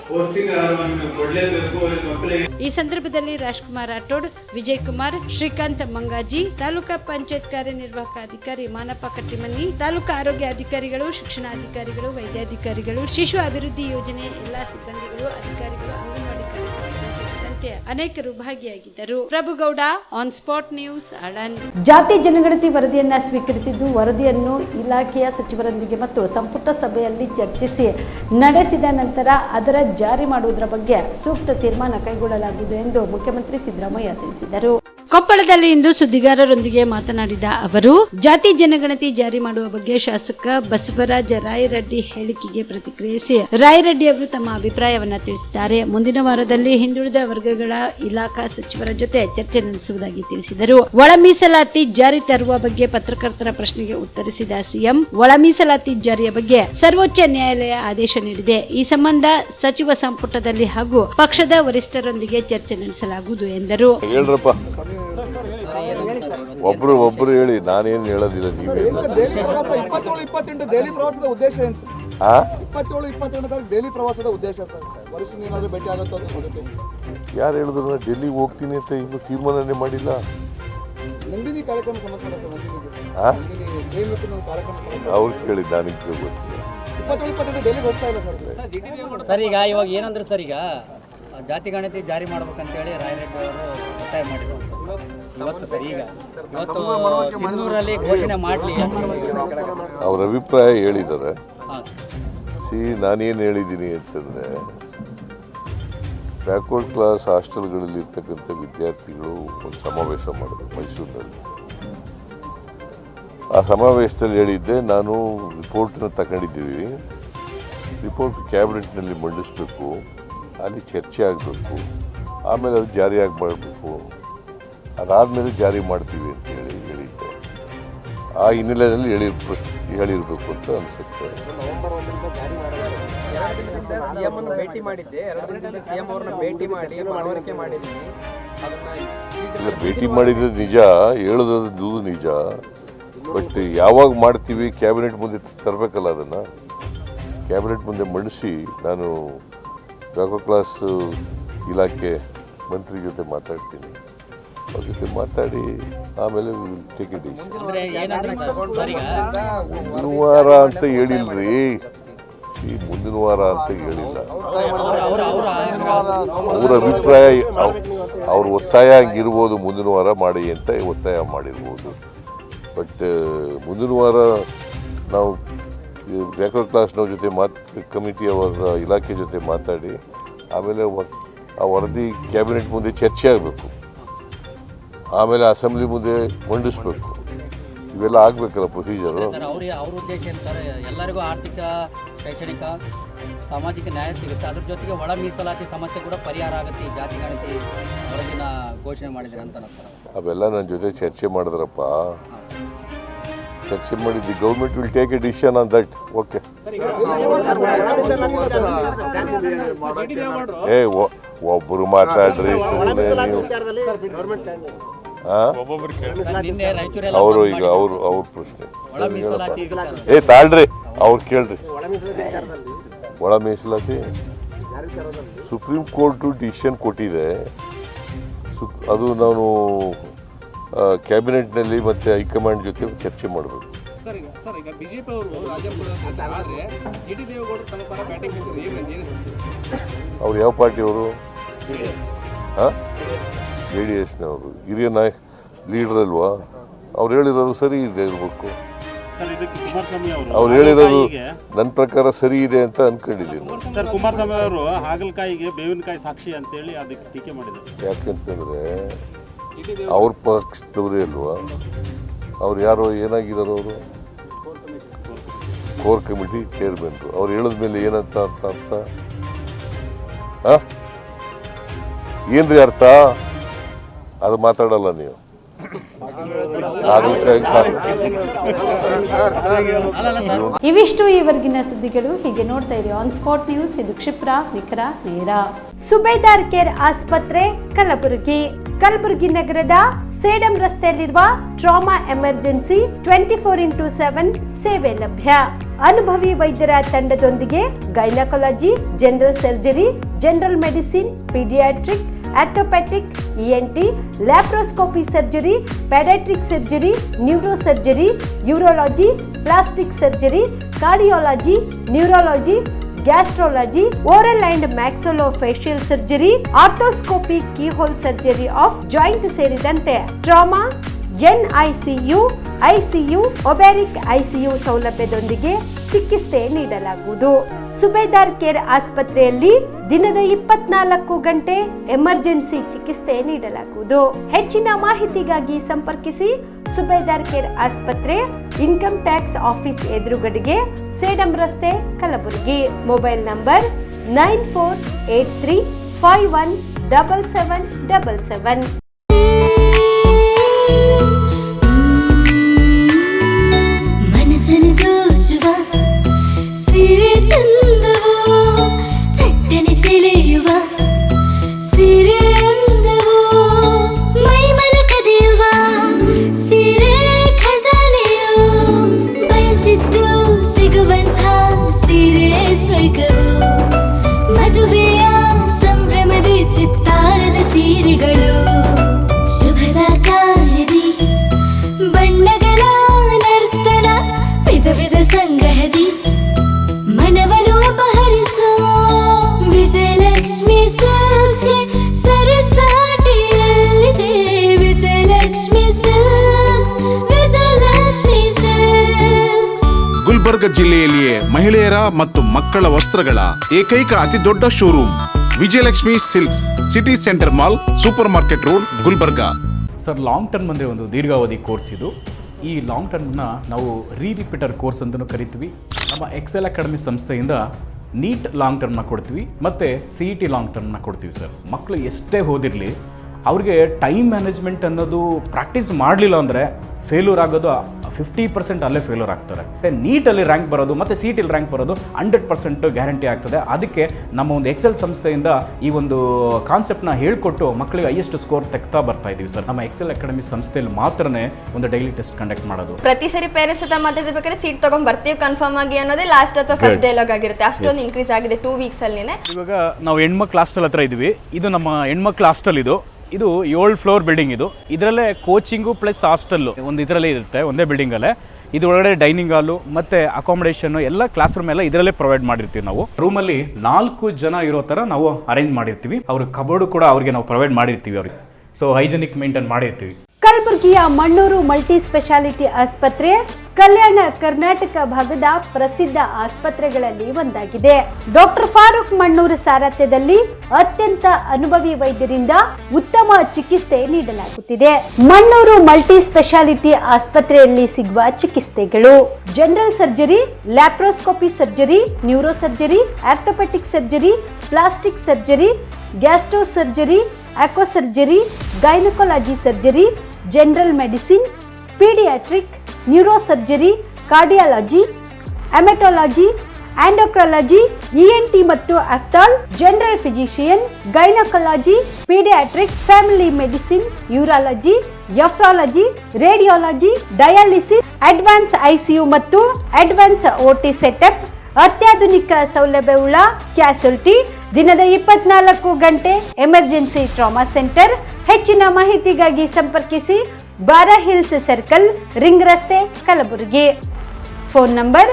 ಪೌಷ್ಟಿಕ ಆಹಾರವನ್ನು ಕೊಡಲೇಬೇಕು. ಮಕ್ಕಳಿಗೆ ಈ ಸಂದರ್ಭದಲ್ಲಿ ರಾಜ್ಕುಮಾರ್ ರಾಠೋಡ್, ವಿಜಯ್ ಕುಮಾರ್, ಶ್ರೀಕಾಂತ್ ಮಂಗಾಜಿ, ತಾಲೂಕಾ ಪಂಚಾಯತ್ ಕಾರ್ಯನಿರ್ವಾಹಕ ಅಧಿಕಾರಿ ಮಾನಪ್ಪ ಕಟ್ಟಿಮನಿ, ತಾಲೂಕಾ ಆರೋಗ್ಯ ಅಧಿಕಾರಿಗಳು, ಶಿಕ್ಷಣಾಧಿಕಾರಿಗಳು, ವೈದ್ಯಾಧಿಕಾರಿಗಳು, ಶಿಶು ಅಭಿವೃದ್ಧಿ ಯೋಜನೆ ಎಲ್ಲಾ ಸಿಬ್ಬಂದಿಗಳು, ಅಧಿಕಾರಿಗಳು, ಅಂಗನವಾಡಿ ಕಾರ್ಯಕರ್ತರು ಸೇರಿದಂತೆ ಅನೇಕರು ಭಾಗಿಯಾಗಿದ್ದರು. Prabhugouda, on spot news, Aland. ಜಾತಿ ಜನಗಣತಿ ವರದಿಯನ್ನ ಸ್ವೀಕರಿಸಿದ್ದು, ವರದಿಯನ್ನು ಇಲಾಖೆಯ ಸಚಿವರೊಂದಿಗೆ ಮತ್ತು ಸಂಪುಟ ಸಭೆಯಲ್ಲಿ ಚರ್ಚಿಸಿ ನಡೆಸಿದ ನಂತರ ಅದರ ಜಾರಿ ಮಾಡುವುದರ ಬಗ್ಗೆ ಸೂಕ್ತ ತೀರ್ಮಾನ ಕೈಗೊಳ್ಳಲಾಗಿದೆ ಎಂದು ಮುಖ್ಯಮಂತ್ರಿ ಸಿದ್ದರಾಮಯ್ಯ ತಿಳಿಸಿದರು. ಕೊಪ್ಪಳದಲ್ಲಿ ಇಂದು ಸುದ್ದಿಗಾರರೊಂದಿಗೆ ಮಾತನಾಡಿದ ಅವರು, ಜಾತಿ ಜನಗಣತಿ ಜಾರಿ ಮಾಡುವ ಬಗ್ಗೆ ಶಾಸಕ ಬಸವರಾಜ ರಾಯರೆಡ್ಡಿ ಹೇಳಿಕೆಗೆ ಪ್ರತಿಕ್ರಿಯಿಸಿ ರಾಯರೆಡ್ಡಿ ಅವರು ತಮ್ಮ ಅಭಿಪ್ರಾಯವನ್ನ ತಿಳಿಸಿದ್ದಾರೆ. ಮುಂದಿನ ವಾರದಲ್ಲಿ ಹಿಂದುಳಿದ ವರ್ಗಗಳ ಇಲಾಖಾ ಸಚಿವರ ಜೊತೆ ಚರ್ಚೆ ನಡೆಸುವುದಾಗಿ ತಿಳಿಸಿದರು. ಒಳ ಮೀಸಲಾತಿ ಜಾರಿ ತರುವ ಬಗ್ಗೆ ಪತ್ರಕರ್ತರ ಪ್ರಶ್ನೆಗೆ ಉತ್ತರಿಸಿದ ಸಿಎಂ, ಒಳ ಮೀಸಲಾತಿ ಜಾರಿಯ ಬಗ್ಗೆ ಸರ್ವೋಚ್ಚ ನ್ಯಾಯಾಲಯ ಆದೇಶ ನೀಡಿದೆ. ಈ ಸಂಬಂಧ ಸಚಿವ ಸಂಪುಟದಲ್ಲಿ ಹಾಗೂ ಪಕ್ಷದ ವರಿಷ್ಠರೊಂದಿಗೆ ಚರ್ಚೆ ನಡೆಸಲಾಗುವುದು ಎಂದರು. ಒಬ್ರು ಹೇಳಿ, ನಾನೇನು ಹೇಳೋದಿಲ್ಲ. ನೀವೇ 27-28 ದೆಹಲಿ ಪ್ರವಾಸದ ಉದ್ದೇಶ ಏನು? 27-28 ದೆಹಲಿ ಪ್ರವಾಸದ ಉದ್ದೇಶ ಸರ್, ವರಿಷ್ಠ ಏನಾದರೂ ಭೇಟಿ ಆಗುತ್ತೋ ಅಂತ ಗೊತ್ತಿಲ್ಲ. ಯಾರು ಹೇಳಿದ್ರು ಡೆಲ್ಲಿಗೆ ಹೋಗ್ತೀನಿ ಅಂತ ಇನ್ನೂ ತೀರ್ಮಾನನೇ ಮಾಡಿಲ್ಲ. ನಂದಿನಿ ಕಾರ್ಯಕ್ರಮ ಕಾರ್ಯಕ್ರಮ ಅವ್ರು ಕೇಳಿ, ನನಗೆ ಗೊತ್ತಿಲ್ಲ. 27-28 ಡೆಲ್ಲಿಗೆ ಹೋಗ್ತಾ ಇಲ್ಲ ಸರ್. ಈಗ ಇವಾಗ ಏನಂದ್ರೆ ಸರ್, ಈಗ ಜಾತಿ ಗಣತಿ ಜಾರಿ ಮಾಡ್ಬೇಕಂತೇಳಿ ರಾಯರೆಡ್ಡಿ ಅವರು ಒತ್ತಾಯ ಮಾಡಿದ್ರು ಇವತ್ತು. ಸರ್ ಈಗ ಇವತ್ತು ಸಿಂಧೂರಲ್ಲಿ ಘೋಷಣೆ ಮಾಡಲಿ ಅವ್ರ ಅಭಿಪ್ರಾಯ ಹೇಳಿದ್ದಾರೆ. ನಾನೇನು ಹೇಳಿದ್ದೀನಿ ಅಂತಂದರೆ, ಬ್ಯಾಕ್ವರ್ಡ್ ಕ್ಲಾಸ್ ಹಾಸ್ಟೆಲ್ಗಳಲ್ಲಿ ಇರ್ತಕ್ಕಂಥ ವಿದ್ಯಾರ್ಥಿಗಳು ಒಂದು ಸಮಾವೇಶ ಮಾಡಿದ್ರು ಮೈಸೂರಿನಲ್ಲಿ. ಆ ಸಮಾವೇಶದಲ್ಲಿ ಹೇಳಿದ್ದೆ, ನಾನು ರಿಪೋರ್ಟನ್ನ ತಗೊಂಡಿದ್ದೀವಿ, ರಿಪೋರ್ಟ್ ಕ್ಯಾಬಿನೆಟ್ನಲ್ಲಿ ಮಂಡಿಸಬೇಕು, ಅಲ್ಲಿ ಚರ್ಚೆ ಆಗಬೇಕು, ಆಮೇಲೆ ಅದು ಜಾರಿಯಾಗಿ ಮಾಡಬೇಕು, ಅದಾದಮೇಲೆ ಜಾರಿ ಮಾಡ್ತೀವಿ ಅಂತ ಹೇಳಿದ್ದೆ. ಆ ಹಿನ್ನೆಲೆಯಲ್ಲಿ ಹೇಳಿರಬೇಕು ಅಂತ ಅನಿಸುತ್ತೆ. ಭೇಟಿ ಮಾಡಿದ್ದು ನಿಜ, ಹೇಳೋದು ನಿಜ. ಬಟ್ ಯಾವಾಗ ಮಾಡ್ತೀವಿ, ಕ್ಯಾಬಿನೆಟ್ ಮುಂದೆ ತರಬೇಕಲ್ಲ. ಅದನ್ನು ಕ್ಯಾಬಿನೆಟ್ ಮುಂದೆ ಮಂಡಿಸಿ ನಾನು ಬ್ಯಾಕ್ವರ್ಡ್ ಕ್ಲಾಸ್ ಇಲಾಖೆ ಮಂತ್ರಿ ಜೊತೆ ಮಾತಾಡ್ತೀನಿ. ಅವ್ರ ಜೊತೆ ಮಾತಾಡಿ ಆಮೇಲೆ ಟೇಕ್ ಇಟ್ ಮುಂದಿನ ವಾರ ಅಂತ ಹೇಳಿಲ್ರಿ. ಮುಂದಿನ ವಾರ ಅಂತ ಹೇಳಿಲ್ಲ. ಅವ್ರ ಅಭಿಪ್ರಾಯ, ಅವ್ರ ಒತ್ತಾಯ ಹಂಗಿರ್ಬೋದು, ಮುಂದಿನ ವಾರ ಮಾಡಿ ಅಂತ ಒತ್ತಾಯ ಮಾಡಿರ್ಬೋದು. ಬಟ್ ಮುಂದಿನ ವಾರ ನಾವು ಬ್ಯಾಕ್ವರ್ಡ್ ಕ್ಲಾಸ್ನವ್ರ ಜೊತೆ ಕಮಿಟಿಯವರ ಇಲಾಖೆ ಜೊತೆ ಮಾತಾಡಿ ಆಮೇಲೆ ಆ ವರದಿ ಕ್ಯಾಬಿನೆಟ್ ಮುಂದೆ ಚರ್ಚೆ ಆಗಬೇಕು, ಆಮೇಲೆ ಅಸೆಂಬ್ಲಿ ಮುಂದೆ ಮಂಡಿಸ್ಬೇಕು. ಇವೆಲ್ಲ ಆಗಬೇಕಲ್ಲ ಪ್ರೊಸೀಜರು. ಅವ್ರ ಉದ್ದೇಶ ಏನಂತಾರೆ, ಎಲ್ಲರಿಗೂ ಆರ್ಥಿಕ, ಶೈಕ್ಷಣಿಕ, ಸಾಮಾಜಿಕ ನ್ಯಾಯ ಸಿಗುತ್ತೆ, ಅದ್ರ ಜೊತೆಗೆ ಒಳ ಮೀಸಲಾತಿ ಸಮಸ್ಯೆ ಕೂಡ ಪರಿಹಾರ ಆಗುತ್ತೆ ಈ ಜಾತಿ ಗಣತಿ ವರದಿನ ಘೋಷಣೆ ಮಾಡಿದ್ರೆ ಅಂತ. ಅವೆಲ್ಲ ನನ್ನ ಜೊತೆ ಚರ್ಚೆ ಮಾಡಿದ್ರಪ್ಪ. ಚರ್ಚೆ ಮಾಡಿದ್ದು government will take A decision on that. Okay. ಒಬ್ಬರು ಮಾತಾಡ್ರಿ ಸುಮ್ಮನೆ ನೀವು. ಅವರು ಈಗ ಅವ್ರ ಪ್ರಶ್ನೆ ತಾಳ್ರಿ, ಅವ್ರು ಕೇಳ್ರಿ. ಒಳ ಮೀಸಲಾತಿ ಸುಪ್ರೀಂ ಕೋರ್ಟು ಡಿಸಿಷನ್ ಕೊಟ್ಟಿದೆ. ಅದು ನಾನು ಕ್ಯಾಬಿನೆಟ್ನಲ್ಲಿ ಮತ್ತು ಹೈಕಮಾಂಡ್ ಜೊತೆ ಚರ್ಚೆ ಮಾಡಬೇಕು. ಸರ್ ಈಗ ಬಿಜೆಪಿ ಅವರು ರಾಜಪುರ ಆದರೆ ಜಿಟಿ ದೇವೇಗೌಡರು ತಮ್ಮ ಪರ ಬ್ಯಾಟಿಂಗ್ ಅವ್ರು ಯಾವ ಪಾರ್ಟಿಯವರು? ಹಾಂ, JDSನವರು ಹಿರಿಯ ಲೀಡರ್ ಅಲ್ವಾ? ಅವ್ರು ಹೇಳಿರೋದು ಸರಿ ಇದೆ ಇರಬೇಕು. ಅವ್ರು ಹೇಳಿರೋದು ನನ್ನ ಪ್ರಕಾರ ಸರಿ ಇದೆ ಅಂತ ಅನ್ಕೊಂಡಿದ್ದೀನಿ. ಸರ್, ಕುಮಾರಸ್ವಾಮಿ ಅವರು ಹಾಗಲಕಾಯಿಗೆ ಬೇವಿನಕಾಯಿ ಸಾಕ್ಷಿ ಅಂತೇಳಿ ಅದಕ್ಕೆ ಟೀಕೆ ಮಾಡಿದ್ದಾರೆ. ಯಾಕೆಂತಂದರೆ ಅವ್ರ ಪಕ್ಷದವರೇ ಅಲ್ವಾ? ಅವ್ರು ಯಾರೋ ಏನಾಗಿದ್ದಾರೋ ಅವರು ಕೋರ್ ಕಮಿಟಿ ಚೇರ್ಮನ್ರು. ಅವ್ರು ಹೇಳಿದ ಮೇಲೆ ಏನಂತ ಅರ್ಥ ಏನ್ರಿ ಅರ್ಥ? ಅದು ಮಾತಾಡಲ್ಲ ನೀವು. ಇವಿಷ್ಟು ಈವರೆಗಿನ ಸುದ್ದಿಗಳು. ಹೀಗೆ ನೋಡ್ತಾ ಇರಿ ಆನ್ ಸ್ಪಾಟ್ ನ್ಯೂಸ್. ಇದು ಕ್ಷಿಪ್ರ, ನಿಖರ, ನೇರ. ಸುಬೇದಾರ್ ಕೇರ್ ಆಸ್ಪತ್ರೆ ಕಲಬುರಗಿ ನಗರದ ಸೇಡಂ ರಸ್ತೆಯಲ್ಲಿರುವ ಟ್ರಾಮಾ ಎಮರ್ಜೆನ್ಸಿ 24x7 ಸೇವೆ ಲಭ್ಯ. ಅನುಭವಿ ವೈದ್ಯರ ತಂಡದೊಂದಿಗೆ gynaecology, general surgery, general medicine, paediatric, orthopaedic, ENT, laparoscopy surgery, paediatric surgery, neuro surgery, urology, plastic surgery, cardiology, neurology, gastrology, oral and maxillofacial surgery, arthroscopy, keyhole surgery of joint ಸೇರಿದಂತೆ trauma, NICU, ICU, ಒಬ್ಯಾರಿಕ್ ICU ಸೌಲಭ್ಯದೊಂದಿಗೆ ಚಿಕಿತ್ಸೆ ನೀಡಲಾಗುವುದು. ಸುಬೇದಾರ್ care ಆಸ್ಪತ್ರೆಯಲ್ಲಿ ದಿನದ 24 ಗಂಟೆ emergency ಚಿಕಿತ್ಸೆ ನೀಡಲಾಗುವುದು. ಹೆಚ್ಚಿನ ಮಾಹಿತಿಗಾಗಿ ಸಂಪರ್ಕಿಸಿ ಸುಬೇದಾರ್ ಕೇರ್ ಆಸ್ಪತ್ರೆ, ಇನ್ಕಮ್ ಟ್ಯಾಕ್ಸ್ ಆಫೀಸ್ ಎದುರುಗಡೆಗೆ, ಸೇಡಂ ರಸ್ತೆ, ಕಲಬುರಗಿ. Mobile number 9483517777. ಮದುವೆಯ ಸಂಭ್ರಮದ ಚಿತ್ತಾರದ ಸೀರೆಗಳು, ಶುಭದ ಕಾರ್ಯದಿ ಬಣ್ಣಗಳ ನರ್ತನ, ವಿಧ ವಿಧ ಸಂಗ್ರಹದಿ ಮನವನ್ನು ಅಪಹರಿಸೋ ವಿಜಯಲಕ್ಷ್ಮಿ ಸಿಲ್ಕ್ಸ್ ಸರಸಾಟಿಯಲ್ಲಿದೆ. Vijayalakshmi silks, Vijayalakshmi silks. ಗುಲ್ಬರ್ಗ ಜಿಲ್ಲೆಯಲ್ಲಿಯೇ ಮಹಿಳೆಯರ ಮತ್ತು ಮಕ್ಕಳ ವಸ್ತ್ರಗಳ ಏಕೈಕ ಅತಿ ದೊಡ್ಡ showroom Vijayalakshmi silks, city centre mall, supermarket road, Gulbarga. Sir, long term ಅಂದರೆ ಒಂದು ದೀರ್ಘಾವಧಿ ಕೋರ್ಸ್ ಇದು. ಈ ಲಾಂಗ್ ಟರ್ಮ್ನ ನಾವು ರಿಪೀಟರ್ ಕೋರ್ಸ್ ಅಂತಲೂ ಕರಿತೀವಿ. ನಮ್ಮ ಎಕ್ಸೆಲ್ ಅಕಾಡೆಮಿ ಸಂಸ್ಥೆಯಿಂದ ನೀಟ್ ಲಾಂಗ್ ಟರ್ಮ್ನ ಕೊಡ್ತೀವಿ ಮತ್ತು CET ಲಾಂಗ್ ಟರ್ಮ್ನ ಕೊಡ್ತೀವಿ. ಸರ್, ಮಕ್ಕಳು ಎಷ್ಟೇ ಓದಿರಲಿ ಅವ್ರಿಗೆ ಟೈಮ್ ಮ್ಯಾನೇಜ್ಮೆಂಟ್ ಅನ್ನೋದು ಪ್ರಾಕ್ಟೀಸ್ ಮಾಡಲಿಲ್ಲ ಅಂದರೆ ಫೇಲ್ಯೂರ್ ಆಗೋದು 50% ಅಲ್ಲೇ ಫೇಲ್ಯೂರ್ ಆಗ್ತಾರೆ. ನೀಟಲ್ಲಿ ರ್ಯಾಂಕ್ ಬರೋದು ಮತ್ತು CETಯಲ್ಲಿ ರ್ಯಾಂಕ್ ಬರೋದು 100% ಗ್ಯಾರಂಟಿ ಆಗ್ತದೆ. ಅದಕ್ಕೆ ನಮ್ಮ ಒಂದು ಎಕ್ಸೆಲ್ ಸಂಸ್ಥೆಯಿಂದ ಈ ಒಂದು ಕಾನ್ಸೆಪ್ಟ್ನ ಹೇಳ್ಕೊಟ್ಟು ಮಕ್ಕಳಿಗೆ ಹೈಯೆಸ್ಟ್ ಸ್ಕೋರ್ ತೆಗ್ತಾ ಬರ್ತಾ ಇದ್ದೀವಿ. ಸರ್, ನಮ್ಮ ಎಕ್ಸೆಲ್ ಅಕಾಡೆಮಿ ಸಂಸ್ಥೆಯಲ್ಲಿ ಮಾತ್ರನೇ ಒಂದು ಡೈಲಿ ಟೆಸ್ಟ್ ಕಂಡಕ್ಟ್ ಮಾಡೋದು. ಪ್ರತಿ ಸರಿ ಪೇರೆಂಟ್ಸ್ ಹತ್ರ ಮಾತಾಡ್ಬೇಕಾದ್ರೆ ಸೀಟ್ ತಗೊಂಡ್ ಬರ್ತೀವಿ ಕನ್ಫರ್ಮ್ ಆಗಿ ಅನ್ನೋದೇ ಲಾಸ್ಟ್ ಅಥವಾ ಫಸ್ಟ್ ಡೈಲಾಗ್ ಆಗಿರುತ್ತೆ. ಅಷ್ಟೊಂದು ಇನ್ಕ್ರೀಸ್ ಆಗಿದೆ 2 ವೀಕ್ಸ್ ಅಲ್ಲಿ. ಇವಾಗ ನಾವು ಹೆಣ್ಮಕ್ಳು ಹಾಸ್ಟೆಲ್ ಹತ್ರ ಇದ್ದೀವಿ. ಇದು ನಮ್ಮ ಹೆಣ್ಮಕ್ಳು ಹಾಸ್ಟೆಲ್. ಇದು 7 ಫ್ಲೋರ್ ಬಿಲ್ಡಿಂಗ್. ಇದರಲ್ಲೇ ಕೋಚಿಂಗು ಪ್ಲಸ್ ಹಾಸ್ಟೆಲ್ಲು ಒಂದು ಇದರಲ್ಲೇ ಇರುತ್ತೆ, ಒಂದೇ ಬಿಲ್ಡಿಂಗಲ್ಲೇ. ಇದು ಒಳಗಡೆ ಡೈನಿಂಗ್ ಹಾಲು ಮತ್ತು ಅಕಾಮಿಡೇಷನ್ ಎಲ್ಲ ಕ್ಲಾಸ್ ರೂಮ್ ಎಲ್ಲ ಇದರಲ್ಲೇ ಪ್ರೊವೈಡ್ ಮಾಡಿರ್ತೀವಿ. ನಾವು ರೂಮಲ್ಲಿ 4 ಜನ ಇರೋ ಥರ ನಾವು ಅರೇಂಜ್ ಮಾಡಿರ್ತೀವಿ. ಅವ್ರ ಕಬೋರ್ಡು ಕೂಡ ಅವ್ರಿಗೆ ನಾವು ಪ್ರೊವೈಡ್ ಮಾಡಿರ್ತೀವಿ ಅವ್ರಿಗೆ. ಸೊ ಹೈಜೆನಿಕ್ ಮೇಂಟೈನ್ ಮಾಡಿರ್ತೀವಿ. ಕಲಬುರಗಿಯ ಮಣ್ಣೂರು ಮಲ್ಟಿ ಸ್ಪೆಷಾಲಿಟಿ ಆಸ್ಪತ್ರೆ ಕಲ್ಯಾಣ ಕರ್ನಾಟಕ ಭಾಗದ ಪ್ರಸಿದ್ಧ ಆಸ್ಪತ್ರೆಗಳಲ್ಲಿ ಒಂದಾಗಿದೆ. ಡಾಕ್ಟರ್ ಫಾರೂಕ್ ಮಣ್ಣೂರು ಸಾರಥ್ಯದಲ್ಲಿ ಅತ್ಯಂತ ಅನುಭವಿ ವೈದ್ಯರಿಂದ ಉತ್ತಮ ಚಿಕಿತ್ಸೆ ನೀಡಲಾಗುತ್ತಿದೆ. ಮಣ್ಣೂರು ಮಲ್ಟಿ ಸ್ಪೆಷಾಲಿಟಿ ಆಸ್ಪತ್ರೆಯಲ್ಲಿ ಸಿಗುವ ಚಿಕಿತ್ಸೆಗಳು: general surgery, laparoscopy surgery, neuro surgery, orthopaedic surgery, plastic surgery, gastro surgery, aqua surgery, gynaecology surgery, general medicine, paediatric, neuro surgery, cardiology, haematology, endocrinology, ENT ಮತ್ತು ophthal, general physician, gynaecology, paediatric, family medicine, urology, nephrology, radiology, dialysis, advance ICU ಮತ್ತು advance OT setup, ಅತ್ಯಾಧುನಿಕ ಸೌಲಭ್ಯವುಳ್ಳ ಕ್ಯಾಸುಲಿಟಿ, ದಿನದ 24 ಗಂಟೆ emergency trauma centre. ಹೆಚ್ಚಿನ ಮಾಹಿತಿಗಾಗಿ ಸಂಪರ್ಕಿಸಿ ಬಾರಾ hills circle, ring ರಸ್ತೆ, Kalaburagi. Phone number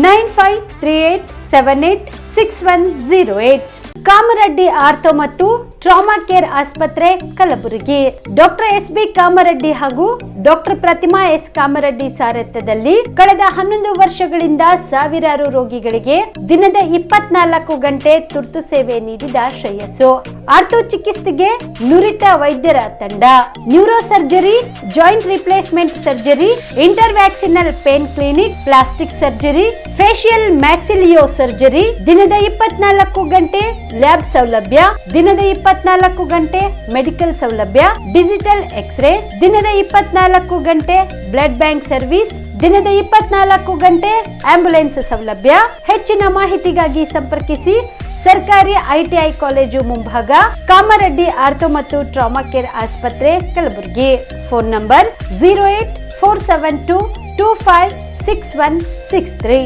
9538786108. Kamareddy ortho ಮತ್ತು ಟ್ರಾಮಾ ಕೇರ್ ಆಸ್ಪತ್ರೆ, ಕಲಬುರಗಿ. ಡಾಕ್ಟರ್ SB ಕಾಮರೆಡ್ಡಿ ಹಾಗೂ ಡಾಕ್ಟರ್ ಪ್ರತಿಮಾ S ಕಾಮರೆಡ್ಡಿ ಸಾರಥ್ಯದಲ್ಲಿ ಕಳೆದ 11 ವರ್ಷಗಳಿಂದ ಸಾವಿರಾರು ರೋಗಿಗಳಿಗೆ ದಿನದ 24 ಗಂಟೆ ತುರ್ತು ಸೇವೆ ನೀಡಿದ ಶ್ರೇಯಸ್ಸು. ಆರ್ಥೋ ಚಿಕಿತ್ಸೆಗೆ ನುರಿತ ವೈದ್ಯರ ತಂಡ, neuro surgery, joint replacement surgery, interventional pain clinic, plastic surgery, facial maxillo surgery, ದಿನದ 24 ಗಂಟೆ ಲ್ಯಾಬ್ ಸೌಲಭ್ಯ, ದಿನದ 24 ಗಂಟೆ ಮೆಡಿಕಲ್ ಸೌಲಭ್ಯ, ಡಿಜಿಟಲ್ ಎಕ್ಸ್ರೇ, ದಿನದ 24 ಗಂಟೆ ಬ್ಲಡ್ ಬ್ಯಾಂಕ್ ಸರ್ವಿಸ್, ದಿನದ 24 ಗಂಟೆ ಆಂಬ್ಯುಲೆನ್ಸ್ ಸೌಲಭ್ಯ. ಹೆಚ್ಚಿನ ಮಾಹಿತಿಗಾಗಿ ಸಂಪರ್ಕಿಸಿ ಸರ್ಕಾರಿ ITI ಕಾಲೇಜು ಮುಂಭಾಗ, ಕಾಮರೆಡ್ಡಿ ಆರ್ಥೋ ಮತ್ತು ಟ್ರಾಮಾ ಕೇರ್ ಆಸ್ಪತ್ರೆ, ಕಲಬುರಗಿ. Phone number 08472256163.